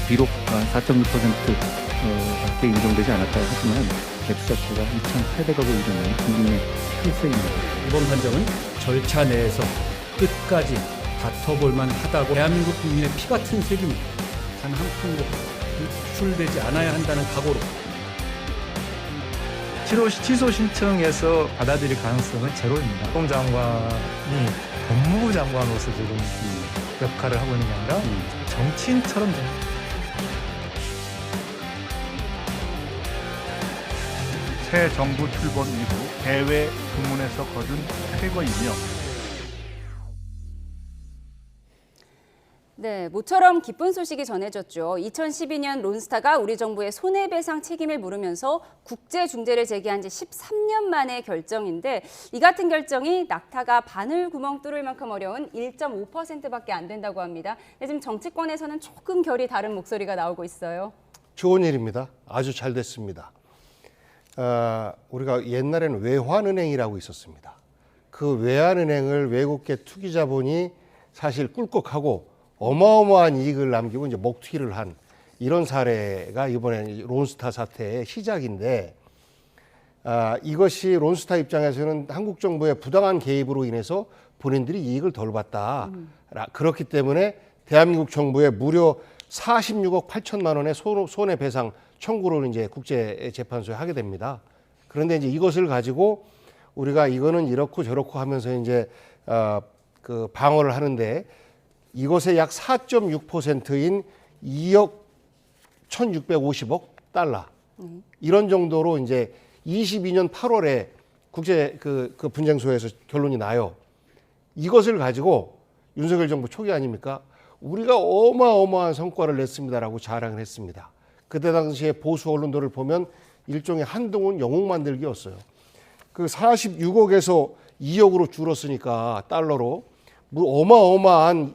비록 4.6%밖에 인정되지 않았다고 하지만 액수 자체가 2,800억을 이루는 국민의 필세입니다. 이번 판정은 절차 내에서 끝까지 다퉈볼 만하다고 대한민국 국민의 피 같은 세금이 단 한 푼도 유출되지 않아야 한다는 각오로 취소 신청에서 받아들일 가능성은 제로입니다. 법무장관이 법무부 장관으로서 지금 이 역할을 하고 있는 게 아니라 정치인처럼 새 정부 출범 이후 해외 근무에서 거둔 쾌거이며 네, 모처럼 기쁜 소식이 전해졌죠. 2012년 론스타가 우리 정부의 손해배상 책임을 물으면서 국제중재를 제기한 지 13년 만의 결정인데 이 같은 결정이 낙타가 바늘 구멍 뚫을 만큼 어려운 1.5%밖에 안 된다고 합니다. 지금 정치권에서는 조금 결이 다른 목소리가 나오고 있어요. 좋은 일입니다. 아주 잘 됐습니다. 우리가 옛날에는 외환은행이라고 있었습니다. 그 외환은행을 외국계 투기자본이 사실 꿀꺽하고 어마어마한 이익을 남기고 이제 먹튀를 한 이런 사례가 이번에 론스타 사태의 시작인데 이것이 론스타 입장에서는 한국 정부의 부당한 개입으로 인해서 본인들이 이익을 덜 봤다. 그렇기 때문에 대한민국 정부에 무려 46억 8천만 원의 손해배상 청구를 이제 국제재판소에 하게 됩니다. 그런데 이제 이것을 가지고 우리가 이거는 이렇고 저렇고 하면서 이제 그 방어를 하는데 이것의 약 4.6%인 2억 1,650억 달러. 이런 정도로 이제 22년 8월에 국제 그 분쟁소에서 결론이 나요. 이것을 가지고 윤석열 정부 초기 아닙니까? 우리가 어마어마한 성과를 냈습니다라고 자랑을 했습니다. 그때 당시에 보수 언론들을 보면 일종의 한동훈 영웅 만들기였어요. 그 46억에서 2억으로 줄었으니까 달러로 뭐 어마어마한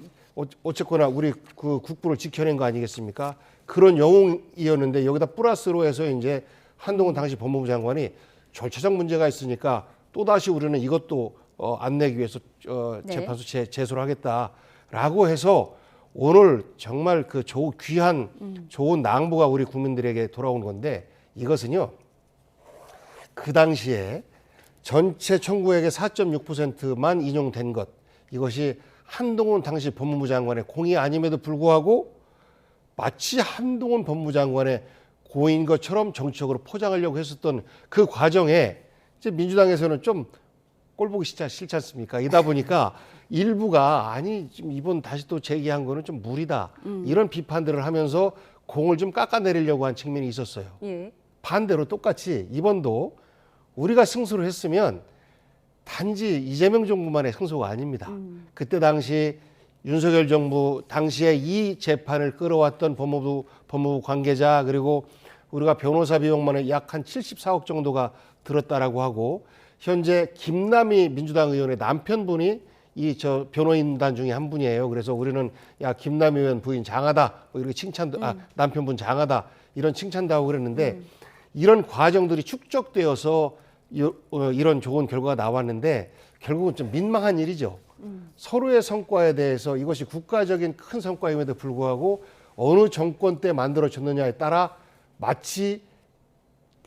어쨌거나 우리 그 국부를 지켜낸 거 아니겠습니까? 그런 영웅이었는데 여기다 플러스로 해서 이제 한동훈 당시 법무부 장관이 절차적 문제가 있으니까 또다시 우리는 이것도 안 내기 위해서 재판소 제소를 하겠다라고 해서 오늘 정말 그 귀한 좋은 낭보가 우리 국민들에게 돌아온 건데 이것은요. 그 당시에 전체 청구액의 4.6%만 인용된 것 이것이 한동훈 당시 법무부 장관의 공이 아님에도 불구하고 마치 한동훈 법무부 장관의 고인 것처럼 정치적으로 포장하려고 했었던 그 과정에 이제 민주당에서는 좀 꼴보기 싫지 않습니까? 이다 보니까 일부가 아니 지금 이번 다시 또 제기한 거는 좀 무리다 이런 비판들을 하면서 공을 좀 깎아내리려고 한 측면이 있었어요. 예. 반대로 똑같이 이번도 우리가 승소를 했으면 단지 이재명 정부만의 승소가 아닙니다. 그때 당시 윤석열 정부 당시에 이 재판을 끌어왔던 법무부 관계자 그리고 우리가 변호사 비용만 약 한 74억 정도가 들었다라고 하고 현재 김남희 민주당 의원의 남편분이 이 변호인단 중에 한 분이에요. 그래서 우리는 야 김남희 의원 부인 장하다 뭐 이렇게 칭찬도 남편분 장하다 이런 칭찬도 하고 그랬는데 이런 과정들이 축적되어서 이런 좋은 결과가 나왔는데 결국은 좀 민망한 일이죠. 서로의 성과에 대해서 이것이 국가적인 큰 성과임에도 불구하고 어느 정권 때 만들어졌느냐에 따라 마치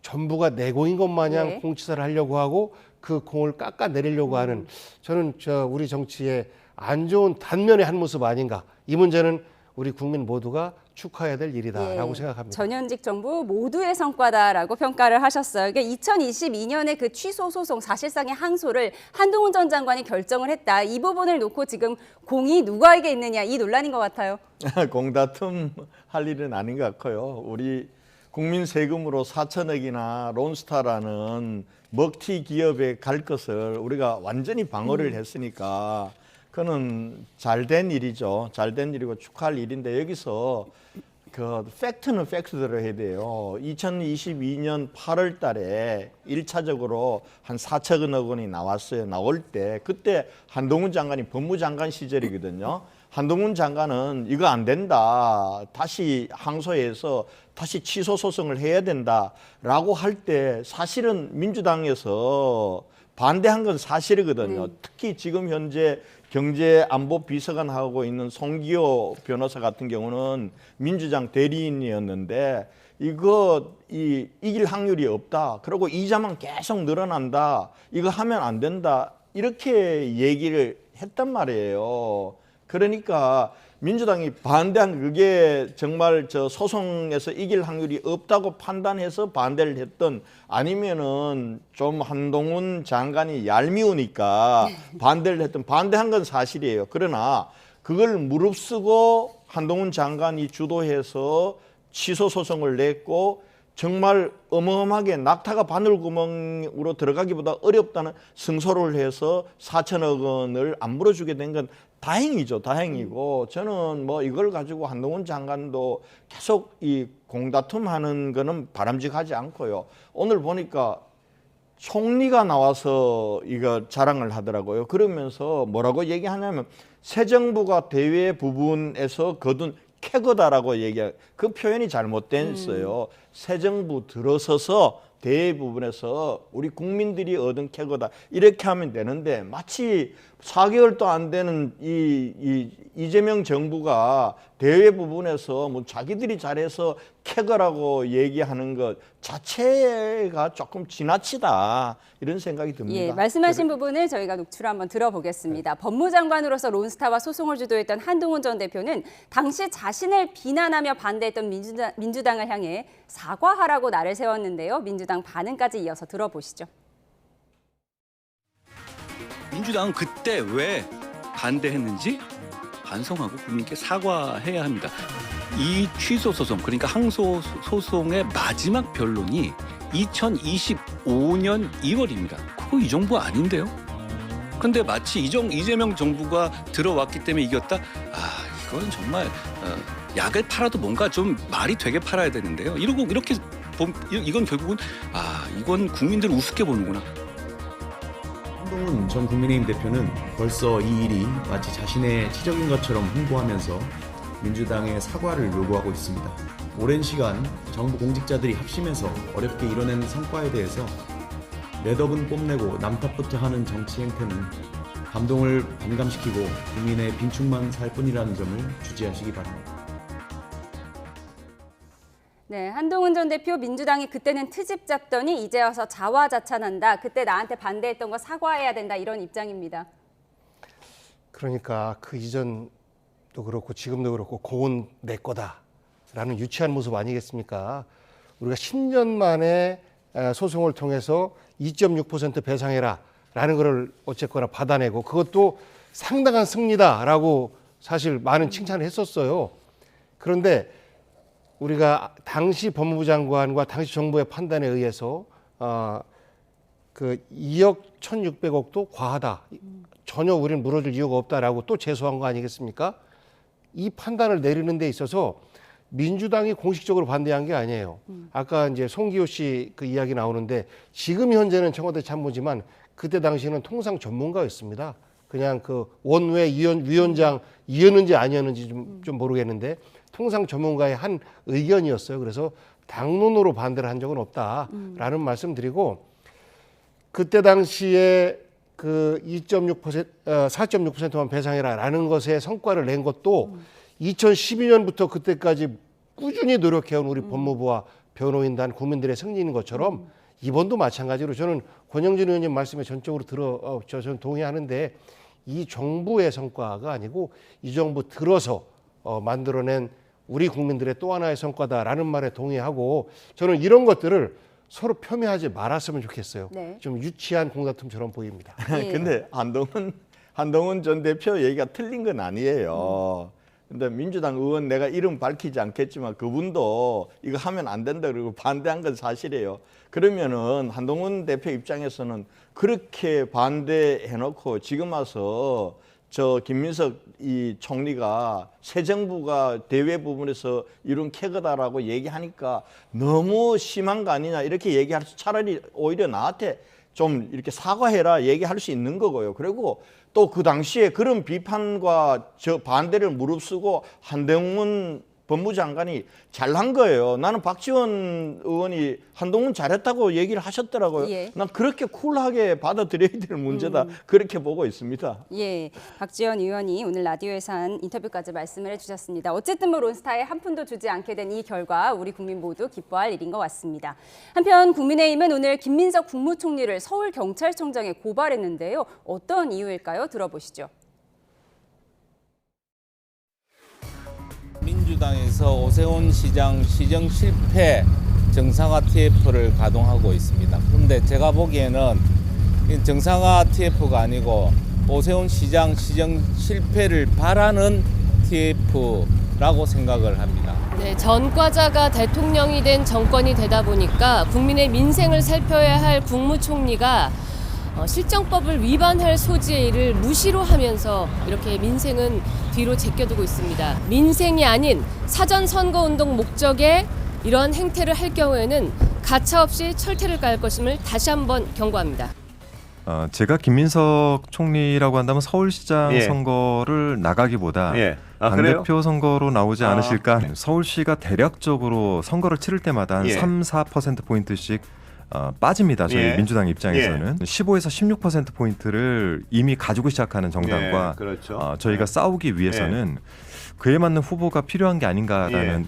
전부가 내 공인 것 마냥 공치사를 하려고 하고 그 공을 깎아내리려고 하는 저는 우리 정치의 안 좋은 단면의 한 모습 아닌가. 이 문제는 우리 국민 모두가 축하해야 될 일이다라고 생각합니다. 전현직 정부 모두의 성과다라고 평가를 하셨어요. 그러니까 2022년에 그 취소 소송 사실상의 항소를 한동훈 전 장관이 결정을 했다. 이 부분을 놓고 지금 공이 누구에게 있느냐 이 논란인 것 같아요. 공다툼 할 일은 아닌 것 같고요. 우리 국민 세금으로 4천억이나 론스타라는 먹튀 기업에 갈 것을 우리가 완전히 방어를 했으니까 그거는 잘된 일이죠. 잘된 일이고 축하할 일인데 여기서 그 팩트는 팩트대로 해야 돼요. 2022년 8월 달에 1차적으로 한 4천억 원이 나왔어요. 나올 때 그때 한동훈 장관이 법무장관 시절이거든요. 한동훈 장관은 이거 안 된다. 다시 항소해서 다시 취소 소송을 해야 된다라고 할 때 사실은 민주당에서 반대한 건 사실이거든요. 특히 지금 현재 경제안보비서관 하고 있는 송기호 변호사 같은 경우는 민주당 대리인이었는데 이거 이길 확률이 없다. 그리고 이자만 계속 늘어난다. 이거 하면 안 된다. 이렇게 얘기를 했단 말이에요. 그러니까 민주당이 반대한 그게 정말 소송에서 이길 확률이 없다고 판단해서 반대를 했던 아니면은 좀 한동훈 장관이 얄미우니까 반대를 했던 반대한 건 사실이에요. 그러나 그걸 무릅쓰고 한동훈 장관이 주도해서 취소 소송을 냈고 정말 어마어마하게 낙타가 바늘구멍으로 들어가기보다 어렵다는 승소를 해서 4천억 원을 안 물어주게 된 건 다행이죠. 다행이고 저는 뭐 이걸 가지고 한동훈 장관도 계속 이 공다툼하는 거는 바람직하지 않고요. 오늘 보니까 총리가 나와서 이거 자랑을 하더라고요. 그러면서 뭐라고 얘기하냐면 새 정부가 대외 부분에서 거둔 캐거다라고 얘기해요. 그 표현이 잘못됐어요. 새 정부 들어서서 대부분에서 우리 국민들이 얻은 캐거다 이렇게 하면 되는데 마치 4개월도 안 되는 이재명 정부가 대외 부분에서 뭐 자기들이 잘해서 캐거라고 얘기하는 것 자체가 조금 지나치다 이런 생각이 듭니다. 예, 말씀하신 부분을 저희가 녹취를 한번 들어보겠습니다. 법무장관으로서 론스타와 소송을 주도했던 한동훈 전 대표는 당시 자신을 비난하며 반대했던 민주당을 향해 사과하라고 날을 세웠는데요. 민주당 반응까지 이어서 들어보시죠. 민주당은 그때 왜 반대했는지 반성하고 국민께 사과해야 합니다. 이 취소 소송, 그러니까 항소 소송의 마지막 변론이 2025년 2월입니다. 그거 이 정부 아닌데요? 근데 마치 이재명 정부가 들어왔기 때문에 이겼다? 이건 정말 약을 팔아도 뭔가 좀 말이 되게 팔아야 되는데요. 이렇게 이건 결국은 이건 국민들을 우습게 보는구나. 한동훈 전 국민의힘 대표는 벌써 이 일이 마치 자신의 치적인 것처럼 홍보하면서 민주당의 사과를 요구하고 있습니다. 오랜 시간 정부 공직자들이 합심해서 어렵게 이뤄낸 성과에 대해서 내덕은 뽐내고 남탓부터 하는 정치 행태는 감동을 반감시키고 국민의 빈축만 살 뿐이라는 점을 주지하시기 바랍니다. 네, 한동훈 전 대표 민주당이 그때는 트집 잡더니 이제 와서 자화자찬한다. 그때 나한테 반대했던 거 사과해야 된다. 이런 입장입니다. 그러니까 그 이전도 그렇고 지금도 그렇고 공은 내 거다라는 유치한 모습 아니겠습니까? 우리가 10년 만에 소송을 통해서 2.6% 배상해라 라는 것을 어쨌거나 받아내고 그것도 상당한 승리다라고 사실 많은 칭찬을 했었어요. 그런데 우리가 당시 법무부 장관과 당시 정부의 판단에 의해서 그 2억 1,600억도 과하다. 전혀 우리는 물어줄 이유가 없다라고 또 제소한 거 아니겠습니까? 이 판단을 내리는 데 있어서 민주당이 공식적으로 반대한 게 아니에요. 아까 이제 송기호 씨 그 이야기 나오는데 지금 현재는 청와대 참모지만 그때 당시에는 통상 전문가였습니다. 그냥 그 원외 위원장이었는지 아니었는지 좀 모르겠는데 통상 전문가의 한 의견이었어요. 그래서 당론으로 반대를 한 적은 없다라는 말씀드리고 그때 당시에 그 4.6%만 배상해라라는 것에 성과를 낸 것도 2012년부터 그때까지 꾸준히 노력해온 우리 법무부와 변호인단 국민들의 승리인 것처럼 이번도 마찬가지로 저는 권영진 의원님 말씀에 전적으로 저는 동의하는데 이 정부의 성과가 아니고 이 정부 들어서 만들어낸 우리 국민들의 또 하나의 성과다라는 말에 동의하고 저는 이런 것들을 서로 폄훼하지 말았으면 좋겠어요. 네. 좀 유치한 공다툼처럼 보입니다. 근데 한동훈 전 대표 얘기가 틀린 건 아니에요. 근데 민주당 의원 내가 이름 밝히지 않겠지만 그분도 이거 하면 안 된다 그러고 반대한 건 사실이에요. 그러면은 한동훈 대표 입장에서는 그렇게 반대해놓고 지금 와서 저 김민석 이 총리가 새 정부가 대외 부분에서 이룬 캐거다라고 얘기하니까 너무 심한 거 아니냐 이렇게 얘기할 수 차라리 오히려 나한테 좀 이렇게 사과해라 얘기할 수 있는 거고요. 그리고 또 그 당시에 그런 비판과 저 반대를 무릅쓰고 한동훈 법무부 장관이 잘한 거예요. 나는 박지원 의원이 한동훈 잘했다고 얘기를 하셨더라고요. 예. 난 그렇게 쿨하게 받아들여야 될 문제다. 그렇게 보고 있습니다. 예, 박지원 의원이 오늘 라디오에서 한 인터뷰까지 말씀을 해주셨습니다. 어쨌든 뭐 론스타에 한 푼도 주지 않게 된 이 결과 우리 국민 모두 기뻐할 일인 것 같습니다. 한편 국민의힘은 오늘 김민석 국무총리를 서울경찰청장에 고발했는데요. 어떤 이유일까요? 들어보시죠. 민주당에서 오세훈 시장 시정 실패 정상화 TF를 가동하고 있습니다. 그런데 제가 보기에는 정상화 TF가 아니고 오세훈 시장 시정 실패를 바라는 TF라고 생각을 합니다. 네, 전과자가 대통령이 된 정권이 되다 보니까 국민의 민생을 살펴야 할 국무총리가 실정법을 위반할 소지의 일을 무시로 하면서 이렇게 민생은 뒤로 제껴두고 있습니다. 민생이 아닌 사전 선거운동 목적에 이런 행태를 할 경우에는 가차없이 철퇴를 가할 것임을 다시 한번 경고합니다. 제가 김민석 총리라고 한다면 서울시장 선거를 나가기보다 당대표 선거로 나오지 않으실까. 서울시가 대략적으로 선거를 치를 때마다 한 3-4%포인트씩 빠집니다. 저희 민주당 입장에서는 15에서 16%포인트를 이미 가지고 시작하는 정당과 그렇죠. 저희가 싸우기 위해서는 그에 맞는 후보가 필요한 게 아닌가라는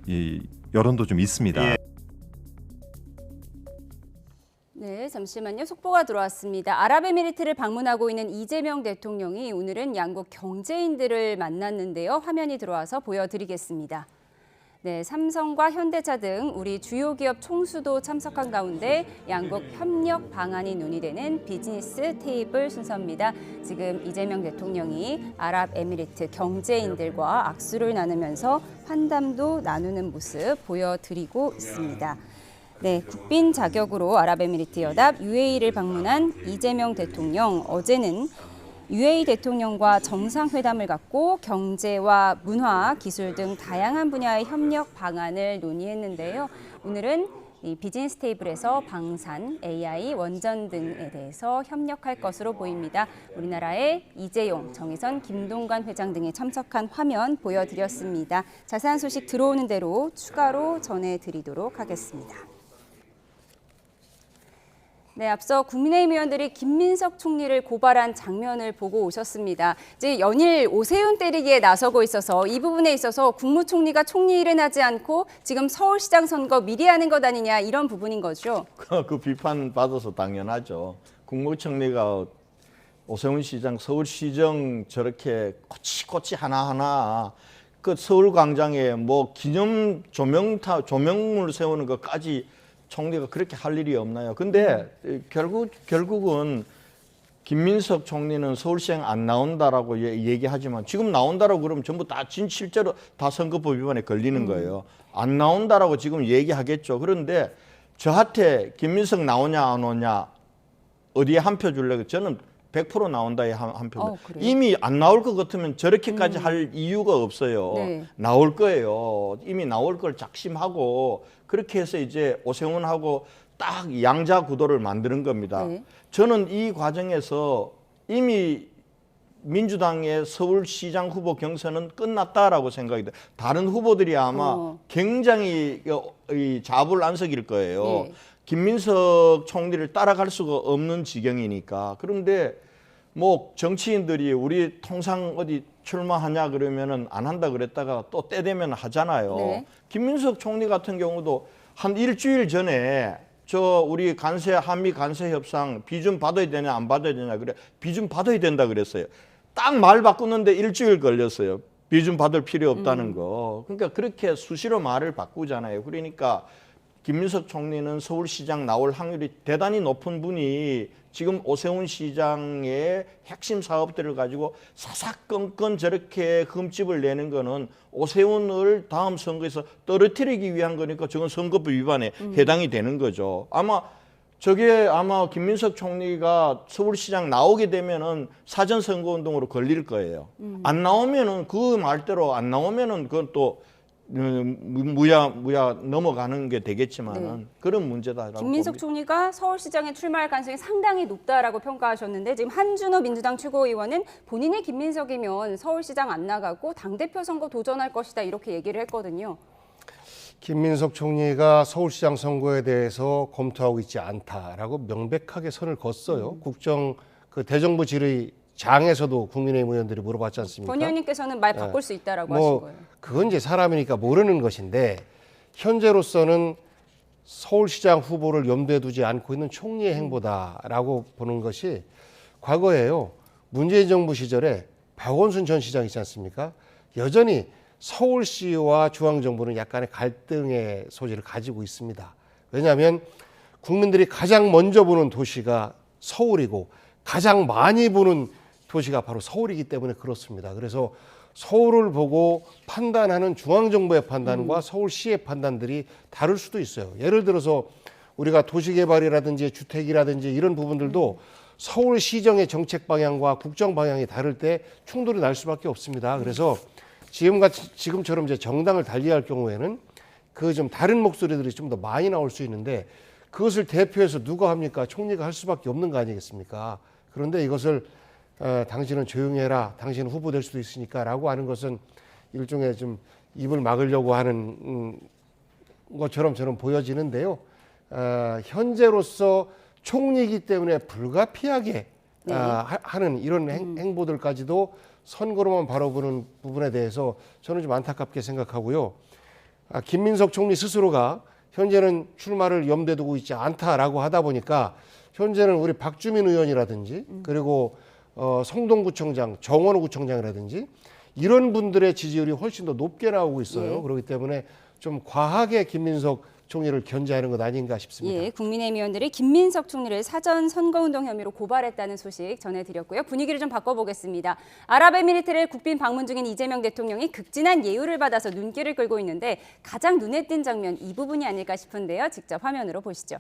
이 여론도 좀 있습니다. 네, 잠시만요. 속보가 들어왔습니다. 아랍에미리트를 방문하고 있는 이재명 대통령이 오늘은 양국 경제인들을 만났는데요. 화면이 들어와서 보여드리겠습니다. 네, 삼성과 현대차 등 우리 주요 기업 총수도 참석한 가운데 양국 협력 방안이 논의되는 비즈니스 테이블 순서입니다. 지금 이재명 대통령이 아랍에미리트 경제인들과 악수를 나누면서 환담도 나누는 모습 보여드리고 있습니다. 네, 국빈 자격으로 아랍에미리트 연합 UAE를 방문한 이재명 대통령, 어제는 UAE 대통령과 정상회담을 갖고 경제와 문화, 기술 등 다양한 분야의 협력 방안을 논의했는데요. 오늘은 이 비즈니스 테이블에서 방산, AI, 원전 등에 대해서 협력할 것으로 보입니다. 우리나라의 이재용, 정의선, 김동관 회장 등이 참석한 화면 보여드렸습니다. 자세한 소식 들어오는 대로 추가로 전해드리도록 하겠습니다. 네, 앞서 국민의힘 의원들이 김민석 총리를 고발한 장면을 보고 오셨습니다. 이제 연일 오세훈 때리기에 나서고 있어서 이 부분에 있어서 국무총리가 총리 일은 하지 않고 지금 서울시장 선거 미리 하는 것 아니냐 이런 부분인 거죠. 그 비판 받아서 당연하죠. 국무총리가 오세훈 시장, 서울시정 저렇게 코치코치 하나하나 그 서울광장에 뭐 기념 조명물 세우는 것까지 총리가 그렇게 할 일이 없나요? 근데 결국은 김민석 총리는 서울시장 안 나온다라고 얘기하지만 지금 나온다라고 그러면 전부 다 실제로 다 선거법 위반에 걸리는 거예요. 안 나온다라고 지금 얘기하겠죠. 그런데 저한테 김민석 나오냐 안 오냐 어디에 한 표 줄래? 저는 100% 나온다에 한 표. 이미 안 나올 것 같으면 저렇게까지 할 이유가 없어요. 네. 나올 거예요. 이미 나올 걸 작심하고 그렇게 해서 이제 오세훈하고 딱 양자 구도를 만드는 겁니다. 네. 저는 이 과정에서 이미 민주당의 서울시장 후보 경선은 끝났다라고 생각이 돼요. 다른 후보들이 아마 굉장히 자불안석일 거예요. 네. 김민석 총리를 따라갈 수가 없는 지경이니까. 그런데 뭐 정치인들이 우리 통상 어디 출마하냐 그러면은 안 한다 그랬다가 또 때 되면 하잖아요. 네. 김민석 총리 같은 경우도 한 일주일 전에 저 우리 한미 간세 협상 비준 받아야 되냐 안 받아야 되냐 그래 비준 받아야 된다 그랬어요. 딱 말 바꾸는데 일주일 걸렸어요. 비준 받을 필요 없다는 거. 그러니까 그렇게 수시로 말을 바꾸잖아요. 그러니까 김민석 총리는 서울시장 나올 확률이 대단히 높은 분이 지금 오세훈 시장의 핵심 사업들을 가지고 사사건건 저렇게 흠집을 내는 거는 오세훈을 다음 선거에서 떨어뜨리기 위한 거니까 저건 선거법 위반에 해당이 되는 거죠. 아마 김민석 총리가 서울시장 나오게 되면은 사전 선거운동으로 걸릴 거예요. 안 나오면은 그 말대로 안 나오면은 그건 또 무야 넘어가는 게 되겠지만은 그런 문제다라고 김민석 봅니다. 총리가 서울시장에 출마할 가능성이 상당히 높다라고 평가하셨는데 지금 한준호 민주당 최고위원은 본인이 김민석이면 서울시장 안 나가고 당대표 선거 도전할 것이다 이렇게 얘기를 했거든요. 김민석 총리가 서울시장 선거에 대해서 검토하고 있지 않다라고 명백하게 선을 걷어요. 국정 그 대정부 질의 장에서도 국민의힘 의원들이 물어봤지 않습니까? 권 의원님께서는 말 바꿀 수 있다라고 하신 거예요. 그건 이제 사람이니까 모르는 것인데 현재로서는 서울시장 후보를 염두에 두지 않고 있는 총리의 행보다라고 보는 것이 과거에요. 문재인 정부 시절에 박원순 전 시장 있지 않습니까? 여전히 서울시와 중앙정부는 약간의 갈등의 소지를 가지고 있습니다. 왜냐하면 국민들이 가장 먼저 보는 도시가 서울이고 가장 많이 보는 도시가 바로 서울이기 때문에 그렇습니다. 그래서 서울을 보고 판단하는 중앙정부의 판단과 서울시의 판단들이 다를 수도 있어요. 예를 들어서 우리가 도시개발이라든지 주택이라든지 이런 부분들도 서울시정의 정책 방향과 국정 방향이 다를 때 충돌이 날 수밖에 없습니다. 그래서 지금처럼 이제 정당을 달리할 경우에는 그 좀 다른 목소리들이 좀 더 많이 나올 수 있는데 그것을 대표해서 누가 합니까? 총리가 할 수밖에 없는 거 아니겠습니까? 그런데 이것을 당신은 조용히 해라, 당신은 후보 될 수도 있으니까 라고 하는 것은 일종의 좀 입을 막으려고 하는 것처럼 저는 보여지는데요. 현재로서 총리이기 때문에 불가피하게 하는 이런 행보들까지도 선거로만 바라보는 부분에 대해서 저는 좀 안타깝게 생각하고요. 김민석 총리 스스로가 현재는 출마를 염두에 두고 있지 않다라고 하다 보니까 현재는 우리 박주민 의원이라든지 그리고 성동구청장, 정원호 구청장이라든지 이런 분들의 지지율이 훨씬 더 높게 나오고 있어요. 예. 그렇기 때문에 좀 과하게 김민석 총리를 견제하는 것 아닌가 싶습니다. 예, 국민의힘 의원들이 김민석 총리를 사전 선거운동 혐의로 고발했다는 소식 전해드렸고요. 분위기를 좀 바꿔보겠습니다. 아랍에미리트를 국빈 방문 중인 이재명 대통령이 극진한 예우를 받아서 눈길을 끌고 있는데 가장 눈에 띈 장면 이 부분이 아닐까 싶은데요. 직접 화면으로 보시죠.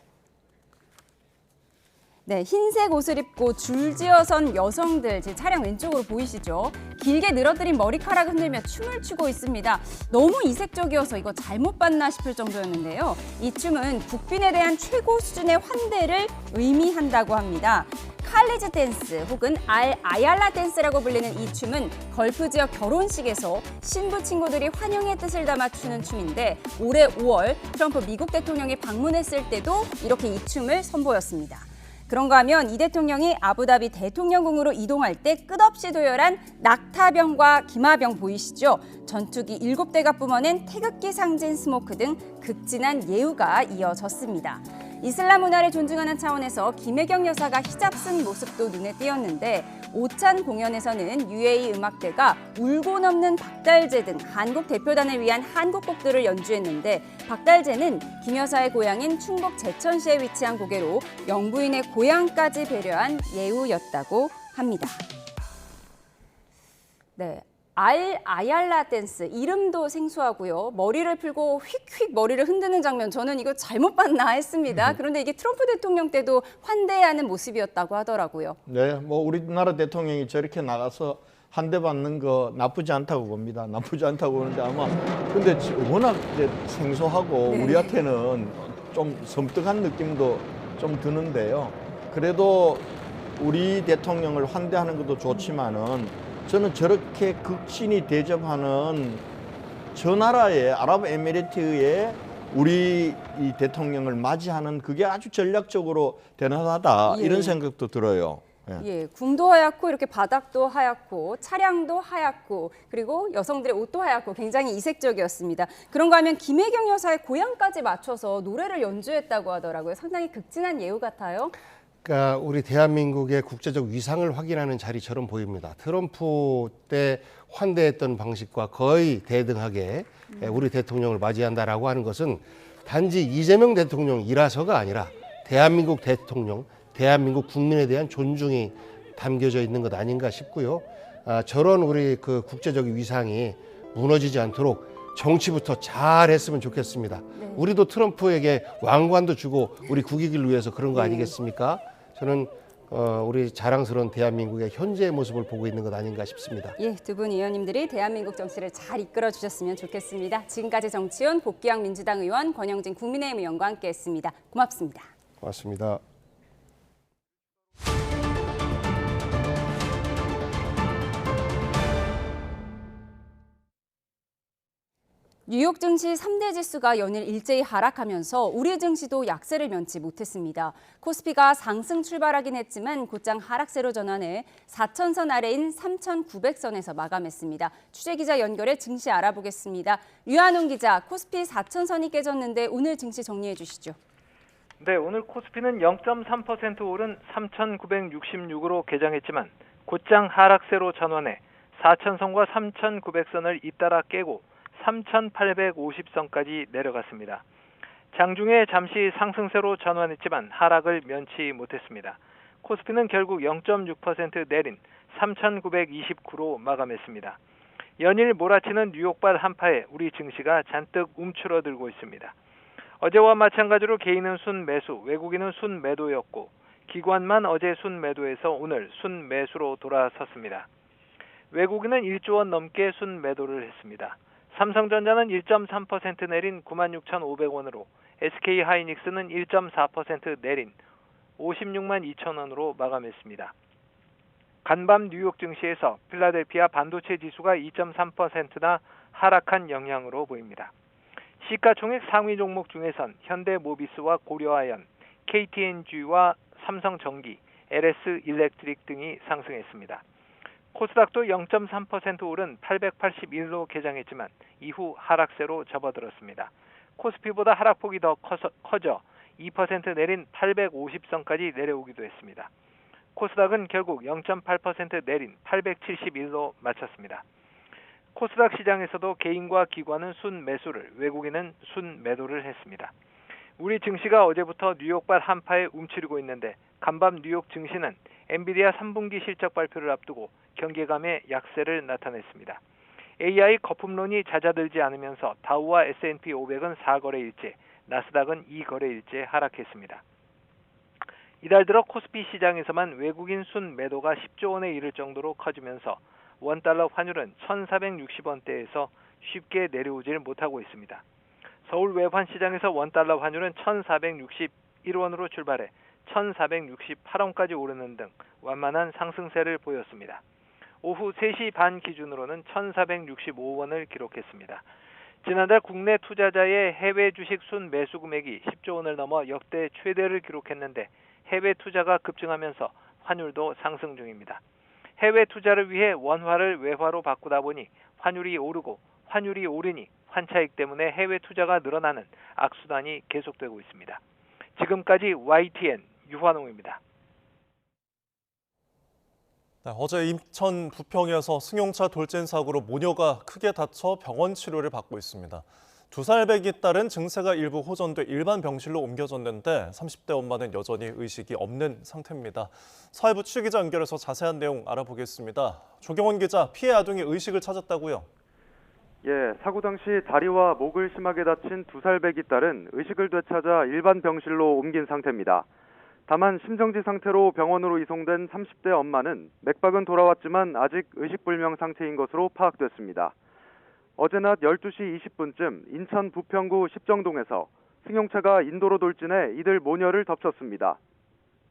네, 흰색 옷을 입고 줄지어선 여성들, 제 차량 왼쪽으로 보이시죠? 길게 늘어뜨린 머리카락을 흔들며 춤을 추고 있습니다. 너무 이색적이어서 이거 잘못 봤나 싶을 정도였는데요. 이 춤은 국빈에 대한 최고 수준의 환대를 의미한다고 합니다. 칼리즈 댄스 혹은 아얄라 댄스라고 불리는 이 춤은 걸프 지역 결혼식에서 신부 친구들이 환영의 뜻을 담아 추는 춤인데 올해 5월 트럼프 미국 대통령이 방문했을 때도 이렇게 이 춤을 선보였습니다. 그런가 하면 이 대통령이 아부다비 대통령궁으로 이동할 때 끝없이 도열한 낙타병과 기마병 보이시죠? 전투기 7대가 뿜어낸 태극기 상징 스모크 등 극진한 예우가 이어졌습니다. 이슬람 문화를 존중하는 차원에서 김혜경 여사가 히잡 쓴 모습도 눈에 띄었는데 오찬 공연에서는 UAE 음악대가 울고 넘는 박달재 등 한국 대표단을 위한 한국곡들을 연주했는데 박달재는 김 여사의 고향인 충북 제천시에 위치한 고개로 영부인의 고향까지 배려한 예우였다고 합니다. 네. 아얄라 댄스, 이름도 생소하고요. 머리를 풀고 휙휙 머리를 흔드는 장면, 저는 이거 잘못 봤나 했습니다. 그런데 이게 트럼프 대통령 때도 환대하는 모습이었다고 하더라고요. 네, 뭐 우리나라 대통령이 저렇게 나가서 한 대 받는 거 나쁘지 않다고 봅니다. 나쁘지 않다고 보는데 아마 근데 워낙 이제 생소하고 네. 우리한테는 좀 섬뜩한 느낌도 좀 드는데요. 그래도 우리 대통령을 환대하는 것도 좋지만은 저는 저렇게 극진히 대접하는 저 나라의 아랍에미리트의 우리 이 대통령을 맞이하는 그게 아주 전략적으로 대단하다 예. 이런 생각도 들어요. 예, 궁도 하얗고 이렇게 바닥도 하얗고 차량도 하얗고 그리고 여성들의 옷도 하얗고 굉장히 이색적이었습니다. 그런가 하면 김혜경 여사의 고향까지 맞춰서 노래를 연주했다고 하더라고요. 상당히 극진한 예우 같아요. 그러니까 우리 대한민국의 국제적 위상을 확인하는 자리처럼 보입니다. 트럼프 때 환대했던 방식과 거의 대등하게 우리 대통령을 맞이한다라고 하는 것은 단지 이재명 대통령이라서가 아니라 대한민국 대통령, 대한민국 국민에 대한 존중이 담겨져 있는 것 아닌가 싶고요. 저런 우리 그 국제적 위상이 무너지지 않도록 정치부터 잘했으면 좋겠습니다. 네. 우리도 트럼프에게 왕관도 주고 우리 국익을 위해서 그런 거 아니겠습니까? 저는 우리 자랑스러운 대한민국의 현재의 모습을 보고 있는 것 아닌가 싶습니다. 예, 두 분 의원님들이 대한민국 정치를 잘 이끌어 주셨으면 좋겠습니다. 지금까지 정치원 복귀학 민주당 의원 권영진 국민의힘 의원과 함께했습니다. 고맙습니다. 고맙습니다. 뉴욕 증시 3대 지수가 연일 일제히 하락하면서 우리 증시도 약세를 면치 못했습니다. 코스피가 상승 출발하긴 했지만 곧장 하락세로 전환해 4,000선 아래인 3,900선에서 마감했습니다. 취재기자 연결해 증시 알아보겠습니다. 류한웅 기자, 코스피 4,000선이 깨졌는데 오늘 증시 정리해 주시죠. 네, 오늘 코스피는 0.3% 오른 3,966으로 개장했지만 곧장 하락세로 전환해 4,000선과 3,900선을 잇따라 깨고 3,850선까지 내려갔습니다. 장중에 잠시 상승세로 전환했지만 하락을 면치 못했습니다. 코스피는 결국 0.6% 내린 3,929로 마감했습니다. 연일 몰아치는 뉴욕발 한파에 우리 증시가 잔뜩 움츠러들고 있습니다. 어제와 마찬가지로 개인은 순매수, 외국인은 순매도였고 기관만 어제 순매도에서 오늘 순매수로 돌아섰습니다. 외국인은 1조 원 넘게 순매도를 했습니다. 삼성전자는 1.3% 내린 96,500원으로 SK하이닉스는 1.4% 내린 56만 2천원으로 마감했습니다. 간밤 뉴욕 증시에서 필라델피아 반도체 지수가 2.3%나 하락한 영향으로 보입니다. 시가총액 상위 종목 중에선 현대모비스와 고려아연, KTNG와 삼성전기, LS 일렉트릭 등이 상승했습니다. 코스닥도 0.3% 오른 881로 개장했지만 이후 하락세로 접어들었습니다. 코스피보다 하락폭이 더 커져 2% 내린 850선까지 내려오기도 했습니다. 코스닥은 결국 0.8% 내린 871로 마쳤습니다. 코스닥 시장에서도 개인과 기관은 순매수를, 외국인은 순매도를 했습니다. 우리 증시가 어제부터 뉴욕발 한파에 움츠리고 있는데 간밤 뉴욕 증시는 엔비디아 3분기 실적 발표를 앞두고 경계감의 약세를 나타냈습니다. AI 거품론이 잦아들지 않으면서 다우와 S&P 500은 4거래일째, 나스닥은 2거래일째 하락했습니다. 이달 들어 코스피 시장에서만 외국인 순매도가 10조 원에 이를 정도로 커지면서 원달러 환율은 1,460원대에서 쉽게 내려오질 못하고 있습니다. 서울 외환 시장에서 원달러 환율은 1,461원으로 출발해 1,468원까지 오르는 등 완만한 상승세를 보였습니다. 오후 3시 반 기준으로는 1,465원을 기록했습니다. 지난달 국내 투자자의 해외 주식 순매수 금액이 10조 원을 넘어 역대 최대를 기록했는데 해외 투자가 급증하면서 환율도 상승 중입니다. 해외 투자를 위해 원화를 외화로 바꾸다 보니 환율이 오르고 환율이 오르니 환차익 때문에 해외 투자가 늘어나는 악순환이 계속되고 있습니다. 지금까지 YTN 유환홍입니다. 네, 어제 인천 부평에서 승용차 돌진 사고로 모녀가 크게 다쳐 병원 치료를 받고 있습니다. 2살 배기 딸은 증세가 일부 호전돼 일반 병실로 옮겨졌는데 30대 엄마는 여전히 의식이 없는 상태입니다. 사회부 취기자 연결해서 자세한 내용 알아보겠습니다. 조경원 기자, 피해 아동이 의식을 찾았다고요? 예, 사고 당시 다리와 목을 심하게 다친 2살 배기 딸은 의식을 되찾아 일반 병실로 옮긴 상태입니다. 다만 심정지 상태로 병원으로 이송된 30대 엄마는 맥박은 돌아왔지만 아직 의식불명 상태인 것으로 파악됐습니다. 어제 낮 12시 20분쯤 인천 부평구 십정동에서 승용차가 인도로 돌진해 이들 모녀를 덮쳤습니다.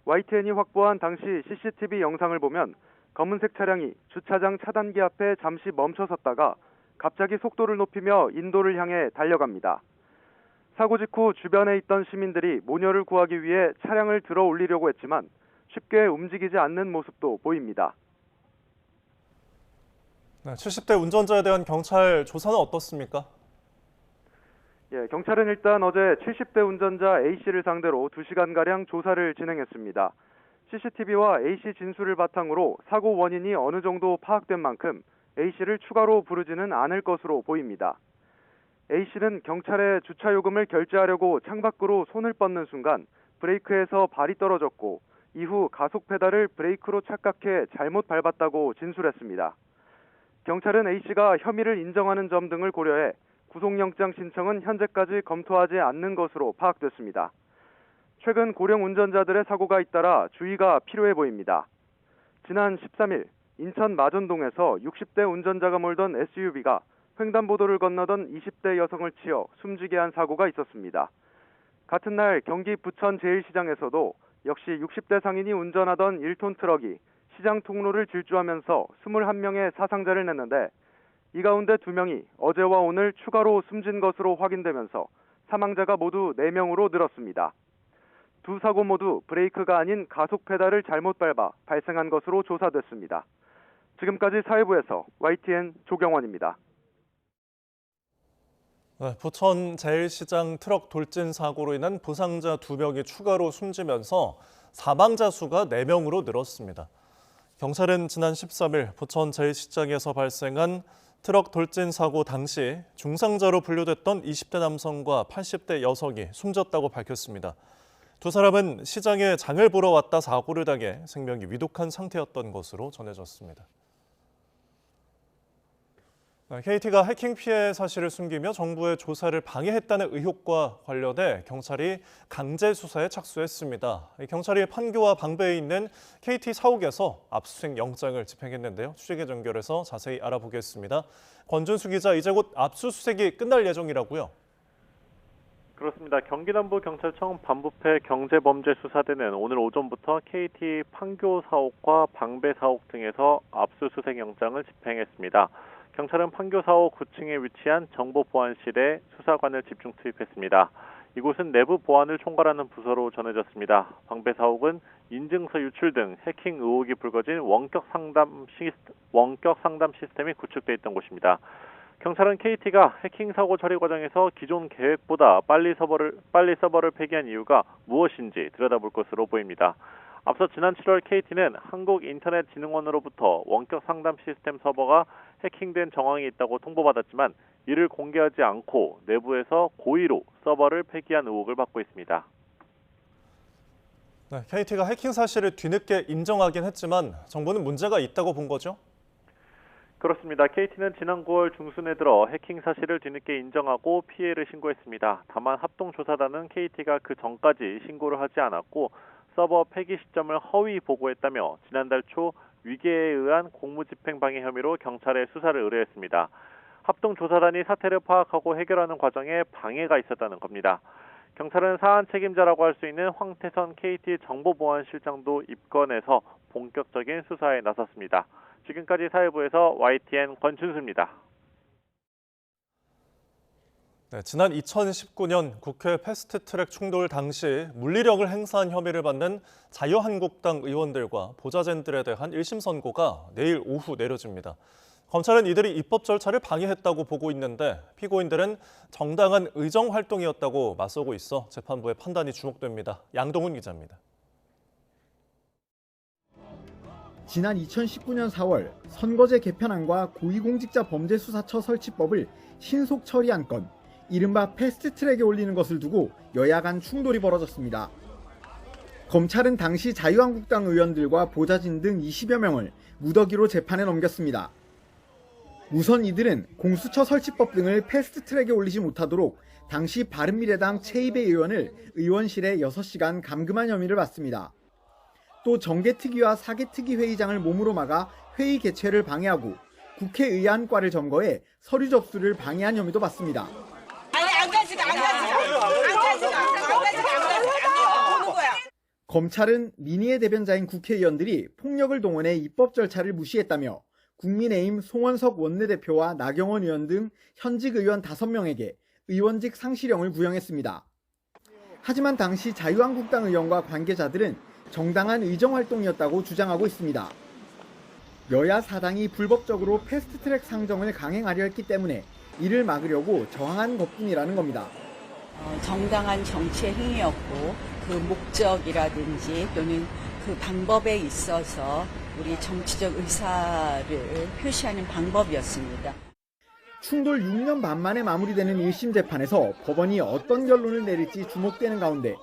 YTN이 확보한 당시 CCTV 영상을 보면 검은색 차량이 주차장 차단기 앞에 잠시 멈춰섰다가 갑자기 속도를 높이며 인도를 향해 달려갑니다. 사고 직후 주변에 있던 시민들이 모녀를 구하기 위해 차량을 들어 올리려고 했지만 쉽게 움직이지 않는 모습도 보입니다. 네, 70대 운전자에 대한 경찰 조사는 어떻습니까? 예, 경찰은 일단 어제 70대 운전자 A씨를 상대로 2시간가량 조사를 진행했습니다. CCTV와 A씨 진술을 바탕으로 사고 원인이 어느 정도 파악된 만큼 A씨를 추가로 부르지는 않을 것으로 보입니다. A씨는 경찰에 주차요금을 결제하려고 창밖으로 손을 뻗는 순간 브레이크에서 발이 떨어졌고 이후 가속 페달을 브레이크로 착각해 잘못 밟았다고 진술했습니다. 경찰은 A씨가 혐의를 인정하는 점 등을 고려해 구속영장 신청은 현재까지 검토하지 않는 것으로 파악됐습니다. 최근 고령 운전자들의 사고가 잇따라 주의가 필요해 보입니다. 지난 13일 인천 마전동에서 60대 운전자가 몰던 SUV가 횡단보도를 건너던 20대 여성을 치어 숨지게 한 사고가 있었습니다. 같은 날 경기 부천 제1시장에서도 역시 60대 상인이 운전하던 1톤 트럭이 시장 통로를 질주하면서 21명의 사상자를 냈는데 이 가운데 2명이 어제와 오늘 추가로 숨진 것으로 확인되면서 사망자가 모두 4명으로 늘었습니다. 두 사고 모두 브레이크가 아닌 가속 페달을 잘못 밟아 발생한 것으로 조사됐습니다. 지금까지 사회부에서 YTN 조경원입니다. 네, 부천 제1시장 트럭 돌진 사고로 인한 부상자 2명이 추가로 숨지면서 사망자 수가 4명으로 늘었습니다. 경찰은 지난 13일 부천 제1시장에서 발생한 트럭 돌진 사고 당시 중상자로 분류됐던 20대 남성과 80대 여성이 숨졌다고 밝혔습니다. 두 사람은 시장에 장을 보러 왔다 사고를 당해 생명이 위독한 상태였던 것으로 전해졌습니다. KT가 해킹 피해 사실을 숨기며 정부의 조사를 방해했다는 의혹과 관련해 경찰이 강제 수사에 착수했습니다. 경찰이 판교와 방배에 있는 KT 사옥에서 압수수색 영장을 집행했는데요. 취재 연결해서 자세히 알아보겠습니다. 권준수 기자, 이제 곧 압수수색이 끝날 예정이라고요? 그렇습니다. 경기남부경찰청 반부패 경제범죄수사대는 오늘 오전부터 KT 판교 사옥과 방배 사옥 등에서 압수수색 영장을 집행했습니다. 경찰은 판교 사옥 9층에 위치한 정보보안실에 수사관을 집중 투입했습니다. 이곳은 내부 보안을 총괄하는 부서로 전해졌습니다. 방배 사옥은 인증서 유출 등 해킹 의혹이 불거진 원격 상담 시스템이 구축돼 있던 곳입니다. 경찰은 KT가 해킹 사고 처리 과정에서 기존 계획보다 빨리 서버를 폐기한 이유가 무엇인지 들여다볼 것으로 보입니다. 앞서 지난 7월 KT는 한국인터넷진흥원으로부터 원격 상담 시스템 서버가 해킹된 정황이 있다고 통보받았지만 이를 공개하지 않고 내부에서 고의로 서버를 폐기한 의혹을 받고 있습니다. 네, KT가 해킹 사실을 뒤늦게 인정하긴 했지만 정부는 문제가 있다고 본 거죠? 그렇습니다. KT는 지난 9월 중순에 들어 해킹 사실을 뒤늦게 인정하고 피해를 신고했습니다. 다만 합동조사단은 KT가 그 전까지 신고를 하지 않았고 서버 폐기 시점을 허위 보고했다며 지난달 초 위계에 의한 공무집행 방해 혐의로 경찰에 수사를 의뢰했습니다. 합동조사단이 사태를 파악하고 해결하는 과정에 방해가 있었다는 겁니다. 경찰은 사안 책임자라고 할 수 있는 황태선 KT 정보보안실장도 입건해서 본격적인 수사에 나섰습니다. 지금까지 사회부에서 YTN 권춘수입니다. 네, 지난 2019년 국회 패스트트랙 충돌 당시 물리력을 행사한 혐의를 받는 자유한국당 의원들과 보좌진들에 대한 1심 선고가 내일 오후 내려집니다. 검찰은 이들이 입법 절차를 방해했다고 보고 있는데 피고인들은 정당한 의정 활동이었다고 맞서고 있어 재판부의 판단이 주목됩니다. 양동훈 기자입니다. 지난 2019년 4월 선거제 개편안과 고위공직자범죄수사처 설치법을 신속 처리한 건 이른바 패스트트랙에 올리는 것을 두고 여야 간 충돌이 벌어졌습니다. 검찰은 당시 자유한국당 의원들과 보좌진 등 20여 명을 무더기로 재판에 넘겼습니다. 우선 이들은 공수처 설치법 등을 패스트트랙에 올리지 못하도록 당시 바른미래당 최이배 의원을 의원실에 6시간 감금한 혐의를 받습니다. 또 정개특위와 사개특위 회의장을 몸으로 막아 회의 개최를 방해하고 국회의안과를 점거해 서류 접수를 방해한 혐의도 받습니다. 검찰은 민의의 대변자인 국회의원들이 폭력을 동원해 입법 절차를 무시했다며 국민의힘 송원석 원내대표와 나경원 의원 등 현직 의원 5명에게 의원직 상실형을 구형했습니다. 하지만 당시 자유한국당 의원과 관계자들은 정당한 의정활동이었다고 주장하고 있습니다. 여야 사당이 불법적으로 패스트트랙 상정을 강행하려 했기 때문에 이를 막으려고 저항한 것뿐이라는 겁니다. 정당한 정치의 행위였고 그 목적이라든지 또는 그 방법에 있어서 우리 정치적 의사를 표시하는 방법이었습니다. 충돌 6년 반 만에 마무리되는 1심 재판에서 법원이 어떤 결론을 내릴지 주목되는 가운데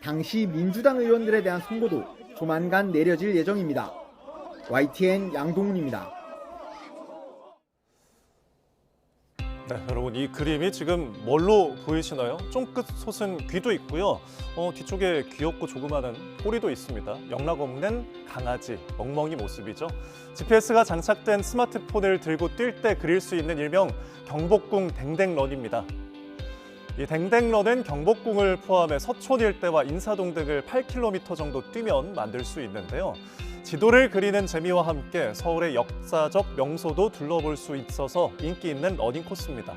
당시 민주당 의원들에 대한 선고도 조만간 내려질 예정입니다. YTN 양동훈입니다. 네, 여러분 이 그림이 지금 뭘로 보이시나요? 쫑긋 솟은 귀도 있고요. 뒤쪽에 귀엽고 조그마한 꼬리도 있습니다. 영락 없는 강아지, 멍멍이 모습이죠. GPS가 장착된 스마트폰을 들고 뛸 때 그릴 수 있는 일명 경복궁 댕댕런입니다. 이 댕댕런은 경복궁을 포함해 서촌 일대와 인사동 등을 8km 정도 뛰면 만들 수 있는데요. 지도를 그리는 재미와 함께 서울의 역사적 명소도 둘러볼 수 있어서 인기 있는 러닝 코스입니다.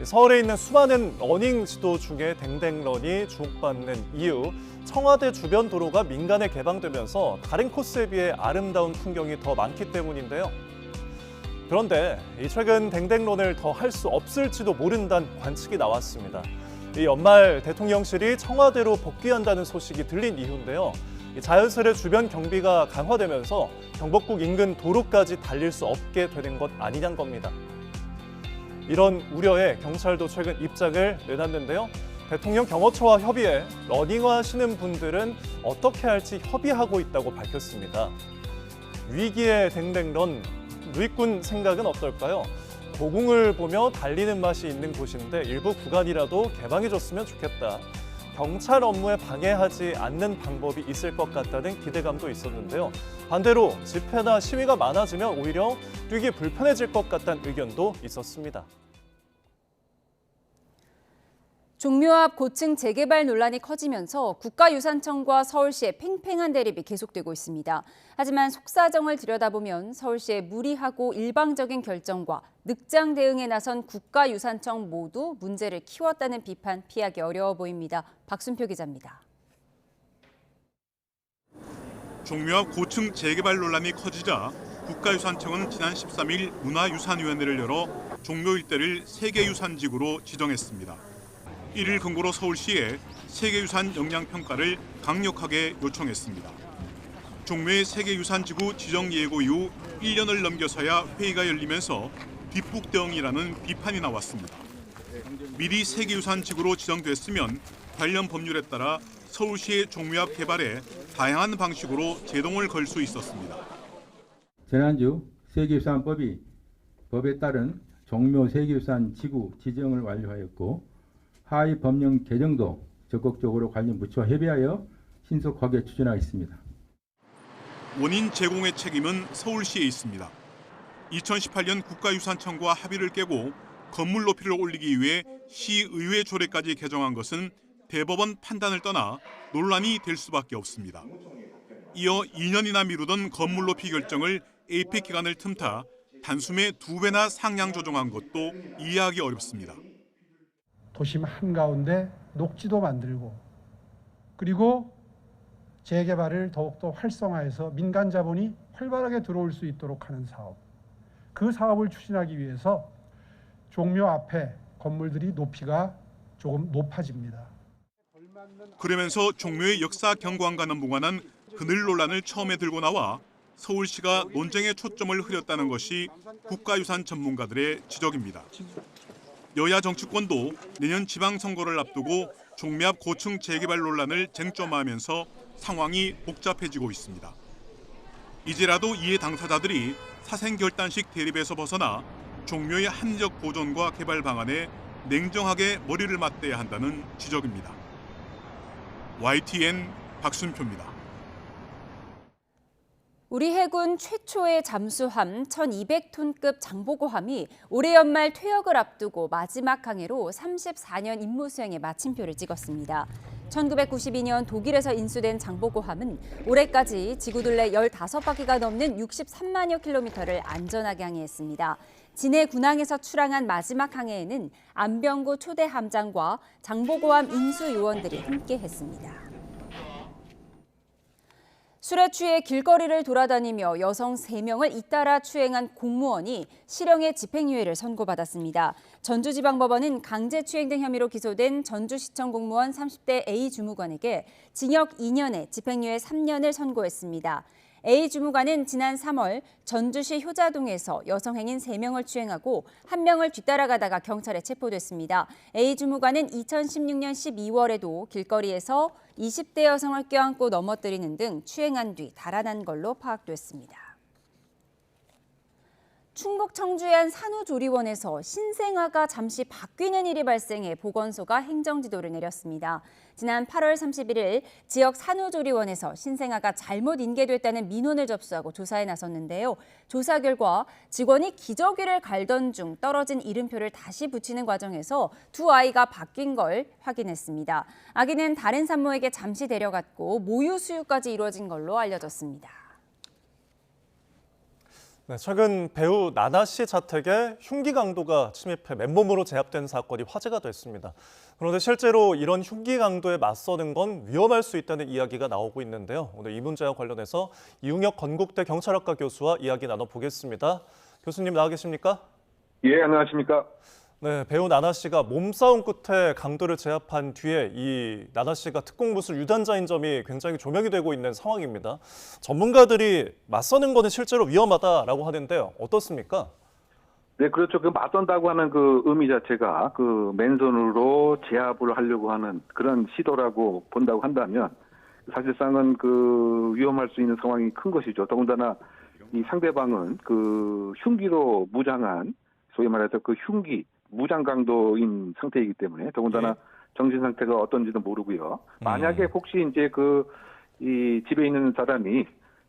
서울에 있는 수많은 러닝 지도 중에 댕댕런이 주목받는 이유, 청와대 주변 도로가 민간에 개방되면서 다른 코스에 비해 아름다운 풍경이 더 많기 때문인데요. 그런데 최근 댕댕런을 더 할 수 없을지도 모른다는 관측이 나왔습니다. 이 연말 대통령실이 청와대로 복귀한다는 소식이 들린 이후인데요. 자연스레 주변 경비가 강화되면서 경복궁 인근 도로까지 달릴 수 없게 되는 것 아니냐는 겁니다. 이런 우려에 경찰도 최근 입장을 내놨는데요. 대통령 경호처와 협의해 러닝화하시는 분들은 어떻게 할지 협의하고 있다고 밝혔습니다. 위기의 댕댕런, 누리꾼 생각은 어떨까요? 고궁을 보며 달리는 맛이 있는 곳인데 일부 구간이라도 개방해줬으면 좋겠다. 경찰 업무에 방해하지 않는 방법이 있을 것 같다는 기대감도 있었는데요. 반대로 집회나 시위가 많아지면 오히려 뛰기 불편해질 것 같다는 의견도 있었습니다. 종묘 앞 고층 재개발 논란이 커지면서 국가유산청과 서울시의 팽팽한 대립이 계속되고 있습니다. 하지만 속사정을 들여다보면 서울시의 무리하고 일방적인 결정과 늑장 대응에 나선 국가유산청 모두 문제를 키웠다는 비판 피하기 어려워 보입니다. 박순표 기자입니다. 종묘 앞 고층 재개발 논란이 커지자 국가유산청은 지난 13일 문화유산위원회를 열어 종묘 일대를 세계유산지구로 지정했습니다. 이를 근거로 서울시에 세계유산 영향평가를 강력하게 요청했습니다. 종묘의 세계유산지구 지정 예고 이후 1년을 넘겨서야 회의가 열리면서 뒷북대응이라는 비판이 나왔습니다. 미리 세계유산지구로 지정됐으면 관련 법률에 따라 서울시의 종묘 앞 개발에 다양한 방식으로 제동을 걸 수 있었습니다. 지난주 세계유산법이 법에 따른 종묘 세계유산 지구 지정을 완료하였고 하위 법령 개정도 적극적으로 관련 부처와 협의하여 신속하게 추진하겠습니다. 원인 제공의 책임은 서울시에 있습니다. 2018년 국가유산청과 합의를 깨고 건물 높이를 올리기 위해 시의회 조례까지 개정한 것은 대법원 판단을 떠나 논란이 될 수밖에 없습니다. 이어 2년이나 미루던 건물 높이 결정을 에이펙 기간을 틈타 단숨에 2배나 상향 조정한 것도 이해하기 어렵습니다. 도심 한가운데 녹지도 만들고 그리고 재개발을 더욱더 활성화해서 민간 자본이 활발하게 들어올 수 있도록 하는 사업. 그 사업을 추진하기 위해서 종묘 앞에 건물들이 높이가 조금 높아집니다. 그러면서 종묘의 역사 경관과는 무관한 그늘 논란을 처음에 들고 나와 서울시가 논쟁의 초점을 흐렸다는 것이 국가유산 전문가들의 지적입니다. 여야 정치권도 내년 지방선거를 앞두고 종묘 앞 고층 재개발 논란을 쟁점화하면서 상황이 복잡해지고 있습니다. 이제라도 이해 당사자들이 사생결단식 대립에서 벗어나 종묘의 합리적 보존과 개발 방안에 냉정하게 머리를 맞대야 한다는 지적입니다. YTN 박순표입니다. 우리 해군 최초의 잠수함 1200톤급 장보고함이 올해 연말 퇴역을 앞두고 마지막 항해로 34년 임무 수행에 마침표를 찍었습니다. 1992년 독일에서 인수된 장보고함은 올해까지 지구둘레 15바퀴가 넘는 63만여 킬로미터를 안전하게 항해했습니다. 진해 군항에서 출항한 마지막 항해에는 안병구 초대 함장과 장보고함 인수 요원들이 함께했습니다. 술에 취해 길거리를 돌아다니며 여성 3명을 잇따라 추행한 공무원이 실형의 집행유예를 선고받았습니다. 전주지방법원은 강제추행 등 혐의로 기소된 전주시청 공무원 30대 A 주무관에게 징역 2년에 집행유예 3년을 선고했습니다. A 주무관은 지난 3월 전주시 효자동에서 여성 행인 3명을 추행하고 1명을 뒤따라가다가 경찰에 체포됐습니다. A 주무관은 2016년 12월에도 길거리에서 20대 여성을 껴안고 넘어뜨리는 등 추행한 뒤 달아난 걸로 파악됐습니다. 충북 청주의 한 산후조리원에서 신생아가 잠시 바뀌는 일이 발생해 보건소가 행정지도를 내렸습니다. 지난 8월 31일 지역 산후조리원에서 신생아가 잘못 인계됐다는 민원을 접수하고 조사에 나섰는데요. 조사 결과 직원이 기저귀를 갈던 중 떨어진 이름표를 다시 붙이는 과정에서 두 아이가 바뀐 걸 확인했습니다. 아기는 다른 산모에게 잠시 데려갔고 모유 수유까지 이루어진 걸로 알려졌습니다. 네, 최근 배우 나나 씨 자택에 흉기 강도가 침입해 맨몸으로 제압된 사건이 화제가 됐습니다. 그런데 실제로 이런 흉기 강도에 맞서는 건 위험할 수 있다는 이야기가 나오고 있는데요. 오늘 이 문제와 관련해서 이웅혁 건국대 경찰학과 교수와 이야기 나눠보겠습니다. 교수님 나와 계십니까? 예, 안녕하십니까? 네, 배우 나나 씨가 몸싸움 끝에 강도를 제압한 뒤에 이 나나 씨가 특공무술 유단자인 점이 굉장히 조명이 되고 있는 상황입니다. 전문가들이 맞서는 거는 실제로 위험하다라고 하는데요. 어떻습니까? 네, 그렇죠. 그 맞선다고 하는 그 의미 자체가 그 맨손으로 제압을 하려고 하는 그런 시도라고 본다고 한다면 사실상은 그 위험할 수 있는 상황이 큰 것이죠. 더군다나 이 상대방은 그 흉기로 무장한 소위 말해서 그 흉기 무장 강도인 상태이기 때문에 더군다나 정신 상태가 어떤지도 모르고요. 만약에 혹시 이제 이 집에 있는 사람이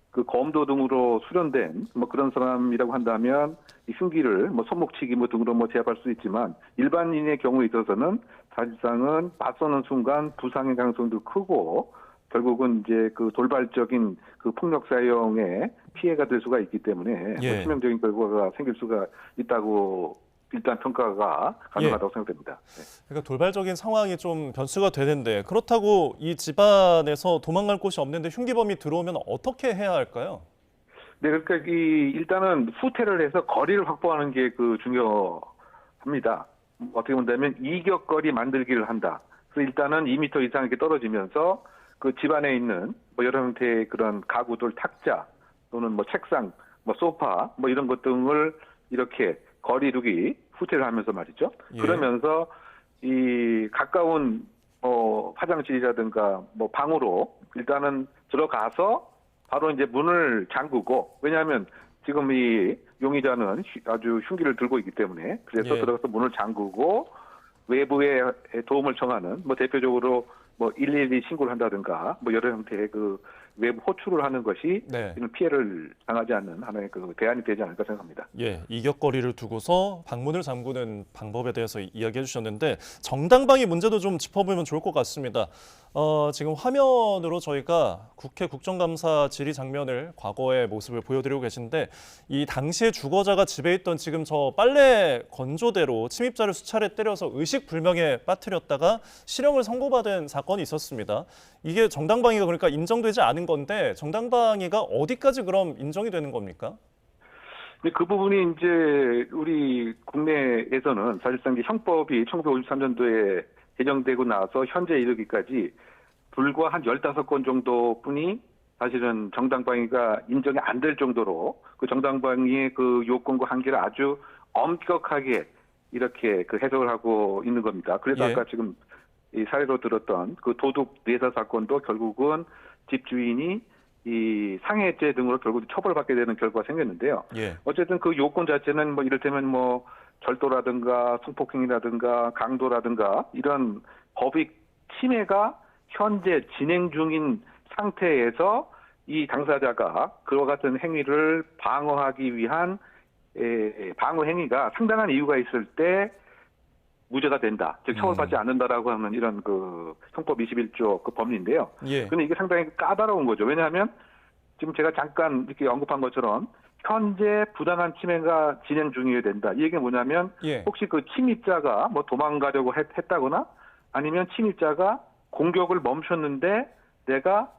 그 검도 등으로 수련된 뭐 그런 사람이라고 한다면 이 흉기를 뭐 손목치기 뭐 등으로 뭐 제압할 수 있지만 일반인의 경우에 있어서는 사실상은 맞서는 순간 부상의 가능성도 크고 결국은 이제 그 돌발적인 그 폭력 사용에 피해가 될 수가 있기 때문에 뭐 치명적인 결과가 생길 수가 있다고 일단 평가가 가능하다고 생각됩니다. 네. 그러니까 돌발적인 상황이 좀 변수가 되는데 그렇다고 이 집안에서 도망갈 곳이 없는데 흉기범이 들어오면 어떻게 해야 할까요? 네, 그러니까 일단은 후퇴를 해서 거리를 확보하는 게 그 중요합니다. 어떻게 본다면 이격거리 만들기를 한다. 그래서 일단은 2m 이상 이렇게 떨어지면서 그 집안에 있는 뭐 여러 형태의 그런 가구들 탁자 또는 뭐 책상, 뭐 소파 뭐 이런 것 등을 이렇게 거리두기 후퇴를 하면서 말이죠. 예. 그러면서 이 가까운 화장실이라든가 뭐 방으로 일단은 들어가서 바로 이제 문을 잠그고, 왜냐하면 지금 이 용의자는 아주 흉기를 들고 있기 때문에 그래서 예. 들어가서 문을 잠그고 외부에 도움을 청하는 뭐 대표적으로 뭐 112 신고를 한다든가 뭐 여러 형태의 그 외부 호출을 하는 것이 네. 이런 피해를 당하지 않는 하나의 그 대안이 되지 않을까 생각합니다. 예, 이격거리를 두고서 방문을 잠그는 방법에 대해서 이야기해 주셨는데 정당방위 문제도 좀 짚어보면 좋을 것 같습니다. 지금 화면으로 저희가 국회 국정감사 질의 장면을 과거의 모습을 보여드리고 계신데 이 당시에 주거자가 집에 있던 지금 저 빨래 건조대로 침입자를 수차례 때려서 의식불명에 빠뜨렸다가 실형을 선고받은 사건이 있었습니다. 이게 정당방위가 그러니까 인정되지 않은 건데 정당방위가 어디까지 그럼 인정이 되는 겁니까? 근데 그 부분이 이제 우리 국내에서는 사실상 이제 형법이 1953년도에 개정되고 나서 현재 이르기까지 불과 한 15건 정도뿐이 사실은 정당방위가 인정이 안 될 정도로 그 정당방위의 그 요건과 한계를 아주 엄격하게 이렇게 그 해석을 하고 있는 겁니다. 그래서 예. 아까 지금 이 사례로 들었던 그 도둑 뇌사 사건도 결국은 집주인이 이 상해죄 등으로 결국 처벌받게 되는 결과가 생겼는데요. 예. 어쨌든 그 요건 자체는 뭐 이를테면 뭐 절도라든가 성폭행이라든가 강도라든가 이런 법익 침해가 현재 진행 중인 상태에서 이 당사자가 그와 같은 행위를 방어하기 위한 방어 행위가 상당한 이유가 있을 때 무죄가 된다. 즉 처벌받지 않는다라고 하는 이런 그 형법 21조 그 법리인데요. 예. 근데 이게 상당히 까다로운 거죠. 왜냐하면 지금 제가 잠깐 이렇게 언급한 것처럼 현재 부당한 침해가 진행 중이어야 된다. 이 얘기는 뭐냐면 예. 혹시 그 침입자가 뭐 도망가려고 했다거나 아니면 침입자가 공격을 멈췄는데 내가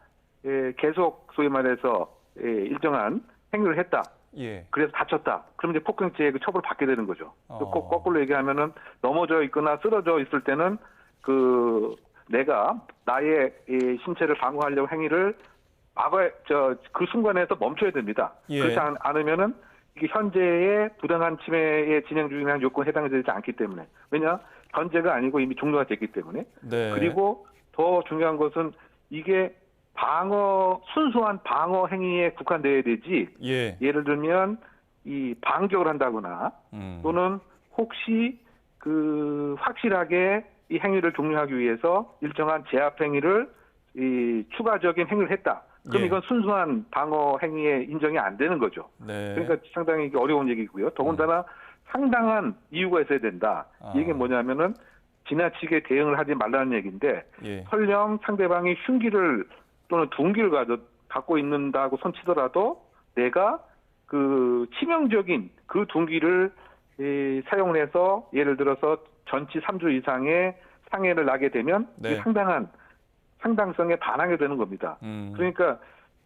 계속 소위 말해서 일정한 행위를 했다. 예. 그래서 다쳤다. 그럼 이제 폭행죄의 그 처벌을 받게 되는 거죠. 꼭 거꾸로 얘기하면은 넘어져 있거나 쓰러져 있을 때는 그 내가 나의 이 신체를 방어하려고 행위를 그 순간에서 멈춰야 됩니다. 예. 그렇지 않으면은 이게 현재의 부당한 침해에 진행 중이라는 요건에 해당되지 않기 때문에. 왜냐? 현재가 아니고 이미 종료가 됐기 때문에. 네. 그리고 더 중요한 것은 이게 순수한 방어 행위에 국한되어야 되지. 예. 예를 들면 이 반격을 한다거나 또는 혹시 그 확실하게 이 행위를 종료하기 위해서 일정한 제압 행위를 이 추가적인 행위를 했다. 그럼 예. 이건 순수한 방어 행위에 인정이 안 되는 거죠. 네. 그러니까 상당히 어려운 얘기고요. 더군다나 상당한 이유가 있어야 된다. 이게 뭐냐면은 지나치게 대응을 하지 말라는 얘기인데 예. 설령 상대방이 흉기를 또는 둔기를 갖고 있는다고 손치더라도 내가 그 치명적인 그 둔기를 사용을 해서 예를 들어서 전치 3주 이상의 상해를 나게 되면 네. 이게 상당성에 반하게 되는 겁니다. 그러니까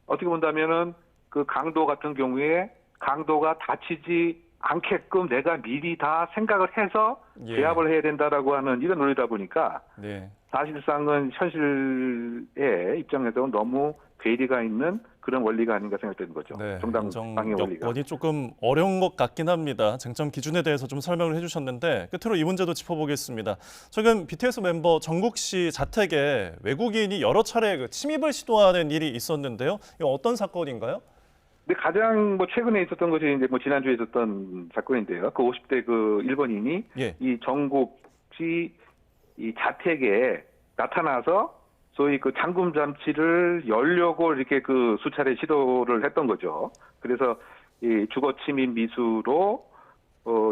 어떻게 본다면은 그 강도 같은 경우에 강도가 다치지 않게끔 내가 미리 다 생각을 해서 예. 제압을 해야 된다라고 하는 이런 논리다 보니까 네. 사실상은 현실의 입장에서는 너무 괴리가 있는 그런 원리가 아닌가 생각되는 거죠. 네, 정당방위 원리가. 여건이 조금 어려운 것 같긴 합니다. 쟁점 기준에 대해서 좀 설명을 해주셨는데 끝으로 이 문제도 짚어보겠습니다. 최근 BTS 멤버 정국 씨 자택에 외국인이 여러 차례 그 침입을 시도하는 일이 있었는데요. 이거 어떤 사건인가요? 근데 가장 뭐 최근에 있었던 것이 이제 뭐 지난주에 있었던 사건인데요. 그 50대 그 일본인이 예. 이 정국 씨 이 자택에 나타나서 소위 그 잠금 장치를 열려고 이렇게 그 수차례 시도를 했던 거죠. 그래서 이 주거 침입 미수로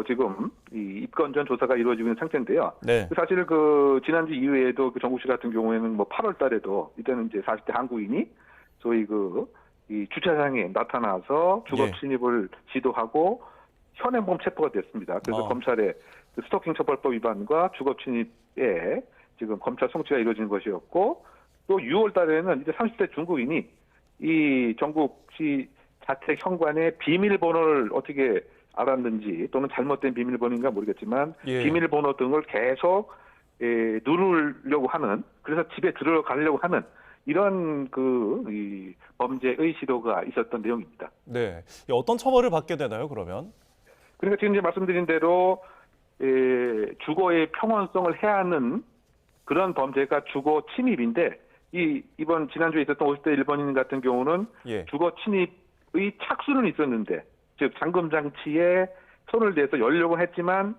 지금 이 입건 전 조사가 이루어지고 있는 상태인데요. 네. 사실 그 지난주 이후에도 그 정국 씨 같은 경우에는 뭐 8월 달에도 이때는 이제 40대 한국인이 소위 이 주차장에 나타나서 주거 침입을 시도하고 현행범 체포가 됐습니다. 그래서 검찰의 그 스토킹 처벌법 위반과 주거 침입에 지금 검찰 송치가 이루어진 것이었고 또 6월 달에는 이제 30대 중국인이 이 정국 씨 자택 현관에 비밀번호를 어떻게 알았는지 또는 잘못된 비밀번호인가 모르겠지만 예. 비밀번호 등을 계속 누르려고 하는, 그래서 집에 들어가려고 하는 이런 이 범죄의 시도가 있었던 내용입니다. 네. 어떤 처벌을 받게 되나요, 그러면? 그러니까 지금 이제 말씀드린 대로 주거의 평온성을 해하는 그런 범죄가 주거 침입인데, 이번 지난주에 있었던 50대 일본인 같은 경우는 예. 주거 침입의 착수는 있었는데, 즉 잠금 장치에 손을 대서 열려고 했지만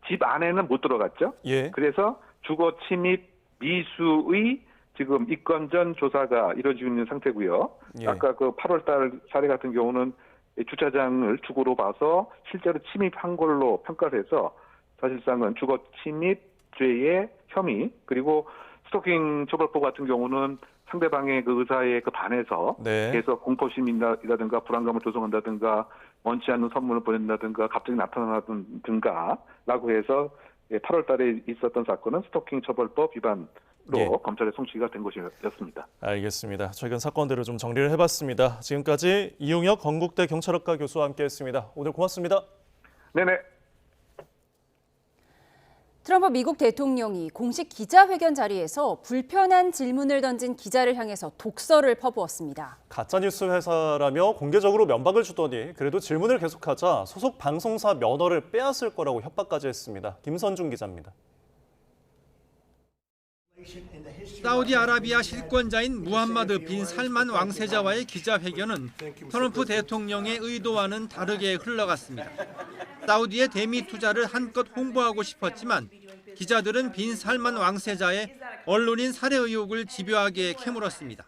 집 안에는 못 들어갔죠. 예. 그래서 주거 침입 미수의 지금 입건 조사가 이루어지고 있는 상태고요. 예. 아까 그 8월달 사례 같은 경우는 주차장을 주거로 봐서 실제로 침입한 걸로 평가를 해서 사실상은 주거 침입죄의 혐의, 그리고 스토킹 처벌법 같은 경우는 상대방의 그 의사에 반해서 네. 계속 공포심이라든가 불안감을 조성한다든가 원치 않는 선물을 보낸다든가 갑자기 나타나든가라고 해서 8월 달에 있었던 사건은 스토킹 처벌법 위반으로 예. 검찰에 송치가 된 것이었습니다. 알겠습니다. 최근 사건들을 좀 정리를 해봤습니다. 지금까지 이용혁 건국대 경찰학과 교수와 함께했습니다. 오늘 고맙습니다. 네네. 트럼프 미국 대통령이 공식 기자회견 자리에서 불편한 질문을 던진 기자를 향해서 독설을 퍼부었습니다. 가짜뉴스 회사라며 공개적으로 면박을 주더니 그래도 질문을 계속하자 소속 방송사 면허를 빼앗을 거라고 협박까지 했습니다. 김선중 기자입니다. 사우디아라비아 실권자인 무함마드 빈 살만 왕세자와의 기자회견은 트럼프 대통령의 의도와는 다르게 흘러갔습니다. 사우디의 대미 투자를 한껏 홍보하고 싶었지만 기자들은 빈 살만 왕세자의 언론인 살해 의혹을 집요하게 캐물었습니다.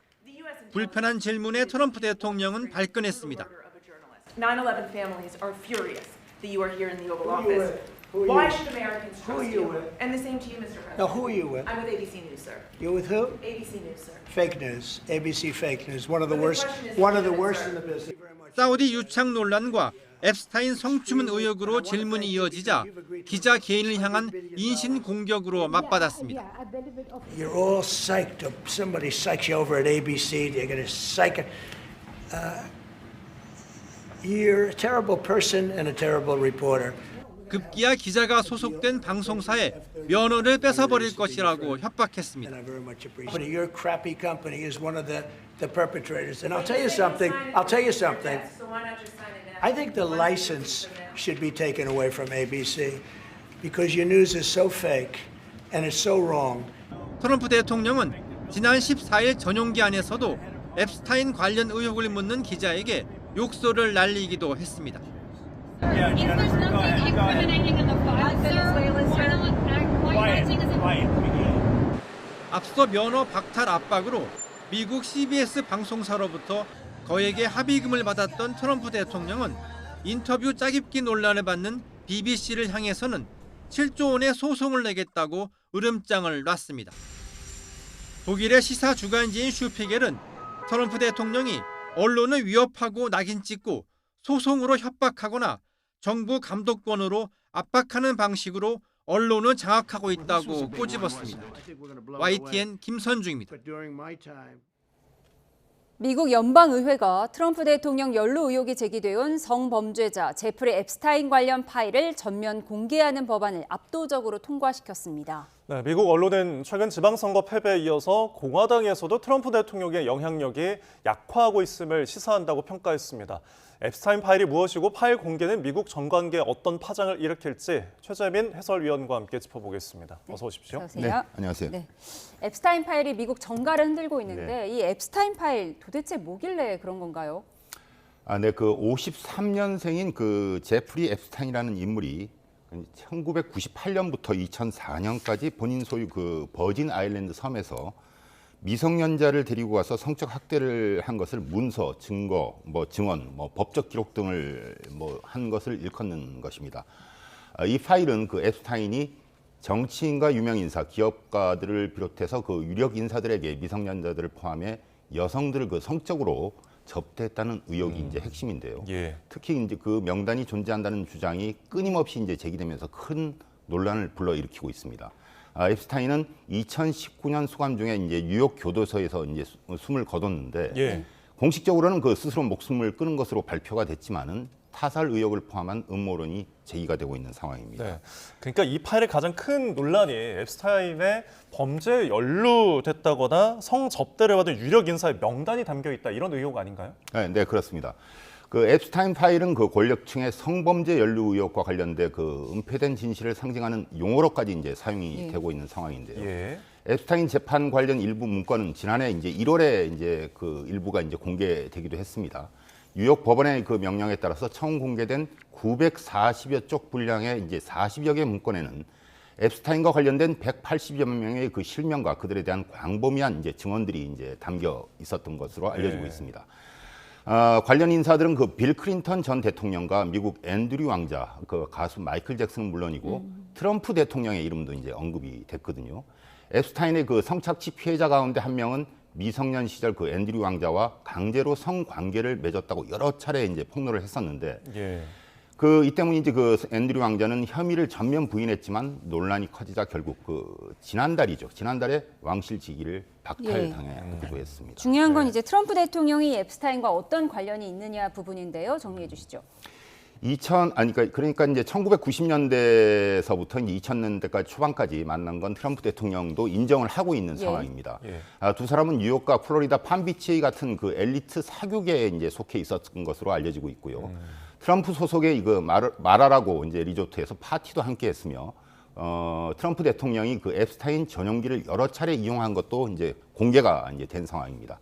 불편한 질문에 트럼프 대통령은 발끈했습니다. 9/11 families are furious that you are here in the Oval Office. Why should Americans trust you? And the same to you, Mr. President. Now, who are you with? I'm with ABC News, sir. You're with who? ABC News, sir. Fake news. ABC fake news. One of the worst in the business. 사우디 유착 논란과 앱스타인 성추문 의혹으로 질문이 이어지자 기자 개인을 향한 인신 공격으로 맞받았습니다. You're all psyched up. Somebody psychs you over at ABC. They're going to psych it. You're a terrible person and a terrible reporter. 급기야 기자가 소속된 방송사에 면허를 뺏어버릴 것이라고 협박했습니다. But your crappy company is one of the perpetrators. And I'll tell you something. I think the license should be taken away from ABC because your news is so fake and it's so wrong. 트럼프 대통령은 지난 14일 전용기 안에서도 앱스타인 관련 의혹을 묻는 기자에게 욕설을 날리기도 했습니다. 앞서 면허 박탈 압박으로 미국 CBS 방송사로부터 거액의 합의금을 받았던 트럼프 대통령은 인터뷰 짜깁기 논란을 받는 BBC를 향해서는 7조 원의 소송을 내겠다고 으름장을 놨습니다. 독일의 시사 주간지인 슈피겔은 트럼프 대통령이 언론을 위협하고 낙인 찍고 소송으로 협박하거나 정부 감독권으로 압박하는 방식으로 언론을 장악하고 있다고 꼬집었습니다. YTN 김선중입니다. 미국 연방의회가 트럼프 대통령 연루 의혹이 제기돼온 성범죄자 제프리 앱스타인 관련 파일을 전면 공개하는 법안을 압도적으로 통과시켰습니다. 네, 미국 언론은 최근 지방선거 패배에 이어서 공화당에서도 트럼프 대통령의 영향력이 약화하고 있음을 시사한다고 평가했습니다. 앱스타인 파일이 무엇이고 파일 공개는 미국 정관계에 어떤 파장을 일으킬지 최재민 해설위원과 함께 짚어보겠습니다. 어서 오십시오. 안녕하세요. 네, 안녕하세요. 네. 앱스타인 파일이 미국 정가를 흔들고 있는데 네. 이 앱스타인 파일 도대체 뭐길래 그런 건가요? 네, 그 53년생인 그 제프리 앱스타인이라는 인물이 1998년부터 2004년까지 본인 소유 그 버진 아일랜드 섬에서 미성년자를 데리고 가서 성적 학대를 한 것을 문서, 증거, 증언, 법적 기록 등을 한 것을 일컫는 것입니다. 이 파일은 그 앱스타인이 정치인과 유명 인사, 기업가들을 비롯해서 그 유력 인사들에게 미성년자들을 포함해 여성들을 그 성적으로 접대했다는 의혹이 이제 핵심인데요. 예. 특히 이제 그 명단이 존재한다는 주장이 끊임없이 이제 제기되면서 큰 논란을 불러일으키고 있습니다. 앱스타인은 2019년 수감 중에 이제 뉴욕 교도소에서 이제 숨을 거뒀는데 예. 공식적으로는 그 스스로 목숨을 끊은 것으로 발표가 됐지만은 타살 의혹을 포함한 음모론이 제기가 되고 있는 상황입니다. 네. 그러니까 이 파일의 가장 큰 논란이 앱스타인의 범죄에 연루됐다거나 성접대를 받은 유력 인사의 명단이 담겨 있다 이런 의혹 아닌가요? 네, 그렇습니다. 그 앱스타인 파일은 그 권력층의 성범죄 연루 의혹과 관련된 그 은폐된 진실을 상징하는 용어로까지 이제 사용이 되고 있는 상황인데요. 앱스타인 재판 관련 일부 문건은 지난해 이제 1월에 이제 그 일부가 이제 공개되기도 했습니다. 뉴욕 법원의 그 명령에 따라서 처음 공개된 940여 쪽 분량의 이제 40여 개 문건에는 앱스타인과 관련된 180여 명의 그 실명과 그들에 대한 광범위한 이제 증언들이 이제 담겨 있었던 것으로 알려지고 있습니다. 관련 인사들은 그 빌 클린턴 전 대통령과 미국 앤드류 왕자, 그 가수 마이클 잭슨은 물론이고 트럼프 대통령의 이름도 이제 언급이 됐거든요. 앱스타인의 그 성착취 피해자 가운데 한 명은 미성년 시절 그 앤드류 왕자와 강제로 성관계를 맺었다고 여러 차례 이제 폭로를 했었는데 그 이 때문인지 그 앤드류 왕자는 혐의를 전면 부인했지만 논란이 커지자 결국 그 지난달에 왕실직위를 박탈당하기도 했습니다. 중요한 건 이제 트럼프 대통령이 앱스타인과 어떤 관련이 있느냐 부분인데요. 정리해 주시죠. 그러니까 이제 1990년대서부터 이제 2000년대까지 초반까지 만난 건 트럼프 대통령도 인정을 하고 있는 상황입니다. 두 사람은 뉴욕과 플로리다 팜비치 같은 그 엘리트 사교계에 이제 속해 있었던 것으로 알려지고 있고요. 트럼프 소속의 이거 마라라고 이제 리조트에서 파티도 함께했으며 트럼프 대통령이 그 앱스타인 전용기를 여러 차례 이용한 것도 이제 공개가 이제 된 상황입니다.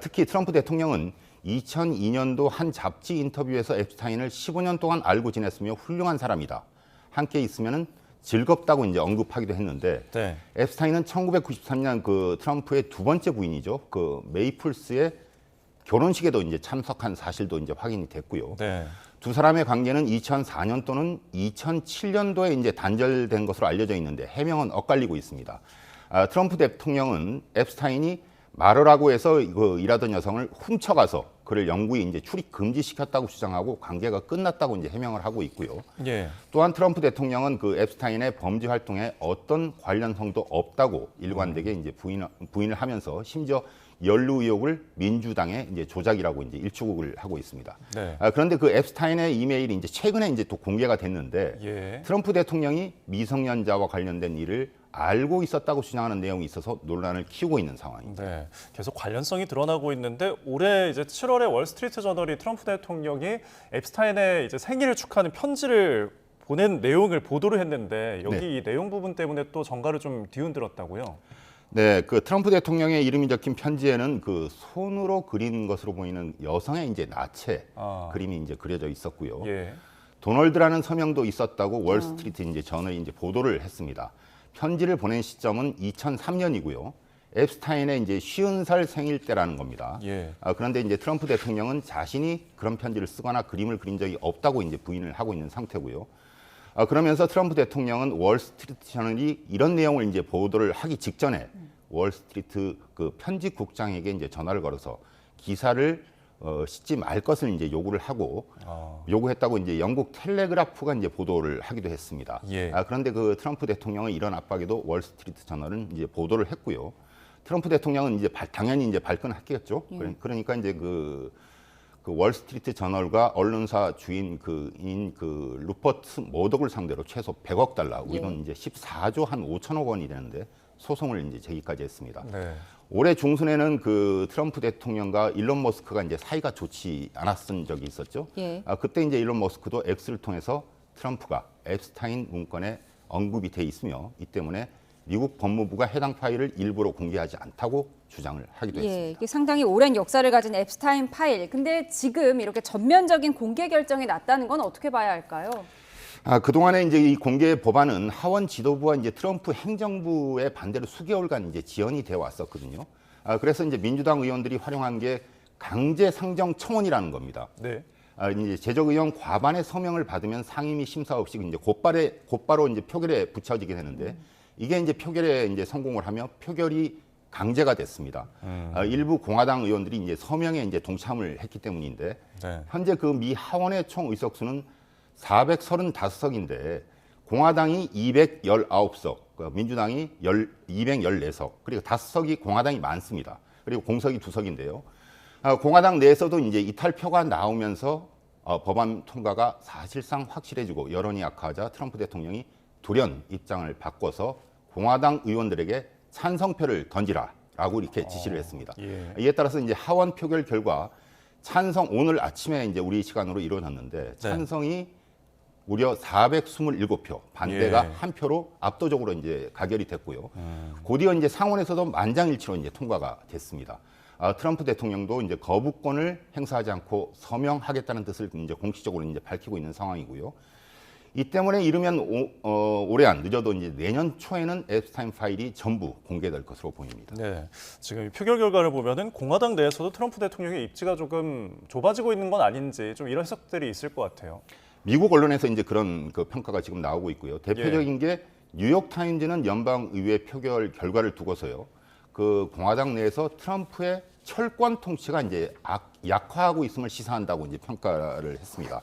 특히 트럼프 대통령은 2002년도 한 잡지 인터뷰에서 앱스타인을 15년 동안 알고 지냈으며 훌륭한 사람이다. 함께 있으면은 즐겁다고 이제 언급하기도 했는데 앱스타인은 1993년 그 트럼프의 두 번째 부인이죠. 그 메이플스의 결혼식에도 이제 참석한 사실도 이제 확인이 됐고요. 두 사람의 관계는 2004년 또는 2007년도에 이제 단절된 것으로 알려져 있는데 해명은 엇갈리고 있습니다. 트럼프 대통령은 앱스타인이 마러라고 해서 그 일하던 여성을 훔쳐가서 그를 영구히 이제 출입 금지시켰다고 주장하고 관계가 끝났다고 이제 해명을 하고 있고요. 또한 트럼프 대통령은 그 앱스타인의 범죄 활동에 어떤 관련성도 없다고 일관되게 이제 부인을 하면서 심지어 연루 의혹을 민주당의 이제 조작이라고 이제 일축을 하고 있습니다. 그런데 그 앱스타인의 이메일이 이제 최근에 이제 또 공개가 됐는데 트럼프 대통령이 미성년자와 관련된 일을 알고 있었다고 주장하는 내용이 있어서 논란을 키우고 있는 상황입니다. 계속 관련성이 드러나고 있는데 올해 이제 7월에 월스트리트 저널이 트럼프 대통령이 앱스타인의 이제 생일을 축하하는 편지를 보낸 내용을 보도를 했는데 여기 이 내용 부분 때문에 또 정가를 좀 뒤흔들었다고요? 네, 그 트럼프 대통령의 이름이 적힌 편지에는 그 손으로 그린 것으로 보이는 여성의 이제 나체 그림이 이제 그려져 있었고요. 도널드라는 서명도 있었다고 월스트리트 이제 저널이 이제 보도를 했습니다. 편지를 보낸 시점은 2003년이고요. 앱스타인의 이제 50살 생일 때라는 겁니다. 그런데 이제 트럼프 대통령은 자신이 그런 편지를 쓰거나 그림을 그린 적이 없다고 이제 부인을 하고 있는 상태고요. 그러면서 트럼프 대통령은 월스트리트 저널이 이런 내용을 이제 보도를 하기 직전에 월스트리트 그 편집국장에게 이제 전화를 걸어서 기사를 싣지 말 것을 이제 요구를 하고 요구했다고 이제 영국 텔레그라프가 이제 보도를 하기도 했습니다. 그런데 그 트럼프 대통령은 이런 압박에도 월스트리트 저널은 이제 보도를 했고요. 트럼프 대통령은 이제 당연히 이제 발끈했겠죠. 그러니까 이제 그 월스트리트 저널과 언론사 주인 그 루퍼트 머덕을 상대로 최소 100억 달러, 우리는 이제 14조 한 5천억 원이 되는데 소송을 이제 제기까지 했습니다. 올해 중순에는 그 트럼프 대통령과 일론 머스크가 이제 사이가 좋지 않았던 적이 있었죠. 그때 이제 일론 머스크도 X를 통해서 트럼프가 앱스타인 문건에 언급이 돼 있으며 이 때문에 미국 법무부가 해당 파일을 일부러 공개하지 않다고 주장을 하기도 했습니다. 이게 상당히 오랜 역사를 가진 앱스타인 파일. 근데 지금 이렇게 전면적인 공개 결정이 났다는 건 어떻게 봐야 할까요? 그동안에 이제 이 공개 법안은 하원 지도부와 이제 트럼프 행정부의 반대로 수개월간 이제 지연이 되어 왔었거든요. 그래서 이제 민주당 의원들이 활용한 게 강제 상정 청원이라는 겁니다. 이제 제적 의원 과반의 서명을 받으면 상임위 심사 없이 이제 곧바로 이제 표결에 붙여지게 되는데 이게 이제 표결에 이제 성공을 하며 표결이 강제가 됐습니다. 일부 공화당 의원들이 이제 서명에 이제 동참을 했기 때문인데 현재 그 미 하원의 총 의석수는 435석인데 공화당이 219석, 민주당이 214석, 그리고 5석이 공화당이 많습니다. 그리고 공석이 2석인데요. 공화당 내에서도 이제 이탈표가 나오면서 법안 통과가 사실상 확실해지고 여론이 악화하자 트럼프 대통령이 돌연 입장을 바꿔서 공화당 의원들에게 찬성표를 던지라라고 이렇게 지시를 했습니다. 이에 따라서 이제 하원 표결 결과 찬성 오늘 아침에 이제 우리 시간으로 이루어졌는데 찬성이 무려 427표, 반대가 한 표로 압도적으로 이제 가결이 됐고요. 곧이어 이제 상원에서도 만장일치로 이제 통과가 됐습니다. 트럼프 대통령도 이제 거부권을 행사하지 않고 서명하겠다는 뜻을 이제 공식적으로 이제 밝히고 있는 상황이고요. 이 때문에 이르면 올해 안 늦어도 이제 내년 초에는 앱스타인 파일이 전부 공개될 것으로 보입니다. 네, 지금 표결 결과를 보면은 공화당 내에서도 트럼프 대통령의 입지가 조금 좁아지고 있는 건 아닌지 좀 이런 해석들이 있을 것 같아요. 미국 언론에서 이제 그런 그 평가가 지금 나오고 있고요. 대표적인 게 뉴욕 타임즈는 연방 의회 표결 결과를 두고서요. 그 공화당 내에서 트럼프의 철권 통치가 이제 약화하고 있음을 시사한다고 이제 평가를 했습니다.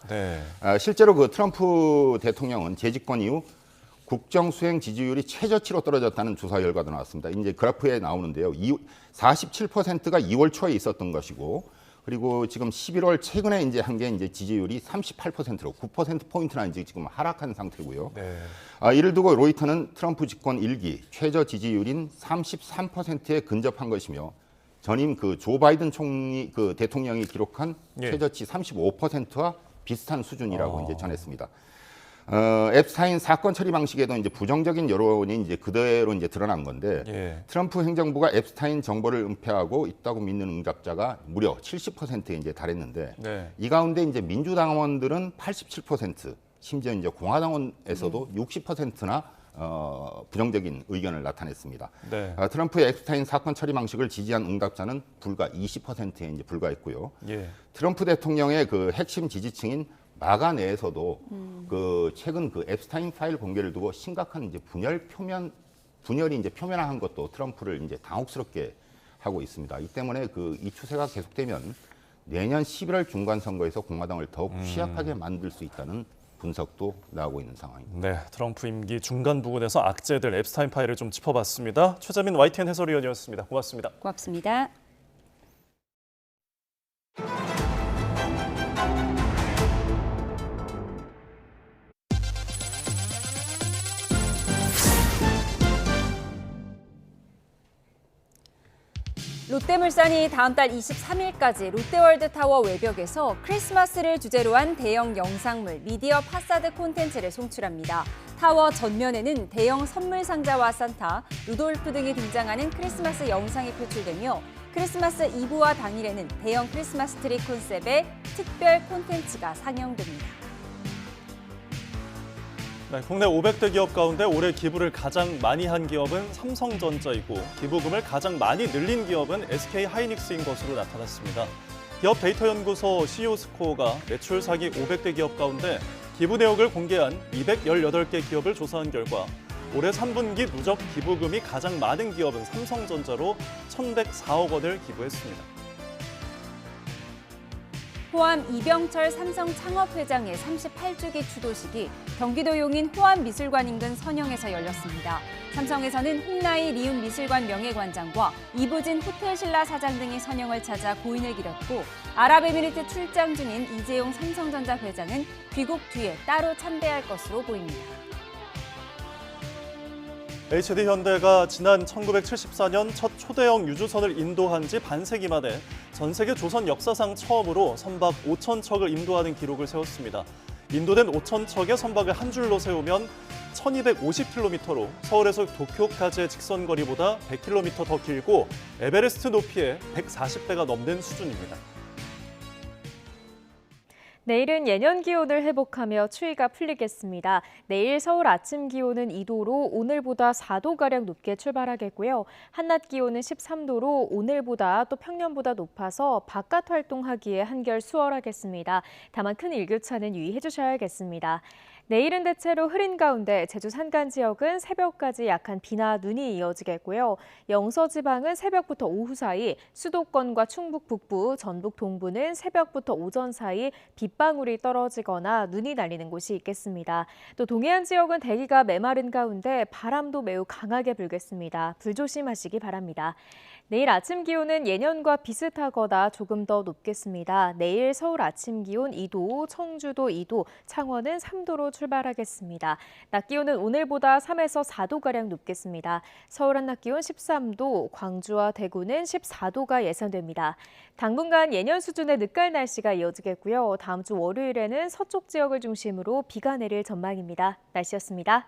실제로 그 트럼프 대통령은 재집권 이후 국정 수행 지지율이 최저치로 떨어졌다는 조사 결과도 나왔습니다. 이제 그래프에 나오는데요. 47%가 2월 초에 있었던 것이고, 그리고 지금 11월 최근에 이제 한 게 이제 지지율이 38%로 9%포인트나 이제 지금 하락한 상태고요. 이를 두고 로이터는 트럼프 집권 1기 최저 지지율인 33%에 근접한 것이며 전임 그 조 바이든 총리 그 대통령이 기록한 최저치 35%와 비슷한 수준이라고 이제 전했습니다. 앱스타인 사건 처리 방식에도 이제 부정적인 여론이 이제 그대로 이제 드러난 건데 트럼프 행정부가 앱스타인 정보를 은폐하고 있다고 믿는 응답자가 무려 70%에 이제 달했는데 이 가운데 이제 민주당원들은 87%, 심지어 이제 공화당원에서도 60%나 부정적인 의견을 나타냈습니다. 트럼프의 앱스타인 사건 처리 방식을 지지한 응답자는 불과 20%에 이제 불과했고요. 트럼프 대통령의 그 핵심 지지층인 마가 내에서도 그 최근 그 앱스타인 파일 공개를 두고 심각한 이제 분열이 이제 표면화한 것도 트럼프를 이제 당혹스럽게 하고 있습니다. 이 때문에 이 추세가 계속되면 내년 11월 중간 선거에서 공화당을 더욱 취약하게 만들 수 있다는 분석도 나오고 있는 상황입니다. 네, 트럼프 임기 중간 부분에서 악재들 앱스타인 파일을 좀 짚어봤습니다. 최재민 YTN 해설위원이었습니다. 고맙습니다. 고맙습니다. 롯데물산이 다음 달 23일까지 롯데월드타워 외벽에서 크리스마스를 주제로 한 대형 영상물 미디어 파사드 콘텐츠를 송출합니다. 타워 전면에는 대형 선물 상자와 산타, 루돌프 등이 등장하는 크리스마스 영상이 표출되며 크리스마스 이브와 당일에는 대형 크리스마스 트리 콘셉트의 특별 콘텐츠가 상영됩니다. 네, 국내 500대 기업 가운데 올해 기부를 가장 많이 한 기업은 삼성전자이고 기부금을 가장 많이 늘린 기업은 SK하이닉스인 것으로 나타났습니다. 기업 데이터 연구소 CEO 스코어가 매출 사기 500대 기업 가운데 기부 내역을 공개한 218개 기업을 조사한 결과 올해 3분기 누적 기부금이 가장 많은 기업은 삼성전자로 1,104억 원을 기부했습니다. 호암 이병철 삼성 창업회장의 38주기 추도식이 경기도 용인 호암미술관 인근 선영에서 열렸습니다. 삼성에서는 홍나희 리움미술관 명예관장과 이부진 호텔신라 사장 등이 선영을 찾아 고인을 기렸고 아랍에미리트 출장 중인 이재용 삼성전자 회장은 귀국 뒤에 따로 참배할 것으로 보입니다. HD현대가 지난 1974년 첫 초대형 유주선을 인도한 지 반세기 만에 전 세계 조선 역사상 처음으로 선박 5,000척을 인도하는 기록을 세웠습니다. 인도된 5,000척의 선박을 한 줄로 세우면 1,250km로 서울에서 도쿄까지의 직선 거리보다 100km 더 길고 에베레스트 높이의 140배가 넘는 수준입니다. 내일은 예년 기온을 회복하며 추위가 풀리겠습니다. 내일 서울 아침 기온은 2도로 오늘보다 4도가량 높게 출발하겠고요. 한낮 기온은 13도로 오늘보다 또 평년보다 높아서 바깥 활동하기에 한결 수월하겠습니다. 다만 큰 일교차는 유의해 주셔야겠습니다. 내일은 대체로 흐린 가운데 제주 산간 지역은 새벽까지 약한 비나 눈이 이어지겠고요. 영서 지방은 새벽부터 오후 사이, 수도권과 충북 북부, 전북 동부는 새벽부터 오전 사이 빗방울이 떨어지거나 눈이 날리는 곳이 있겠습니다. 또 동해안 지역은 대기가 메마른 가운데 바람도 매우 강하게 불겠습니다. 불조심하시기 바랍니다. 내일 아침 기온은 예년과 비슷하거나 조금 더 높겠습니다. 내일 서울 아침 기온 2도, 청주도 2도, 창원은 3도로 출발하겠습니다. 낮 기온은 오늘보다 3에서 4도가량 높겠습니다. 서울 한낮 기온 13도, 광주와 대구는 14도가 예상됩니다. 당분간 예년 수준의 늦가을 날씨가 이어지겠고요. 다음 주 월요일에는 서쪽 지역을 중심으로 비가 내릴 전망입니다. 날씨였습니다.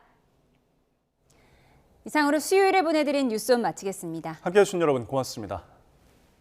이상으로 수요일에 보내드린 뉴스온 마치겠습니다. 함께해 주신 여러분 고맙습니다.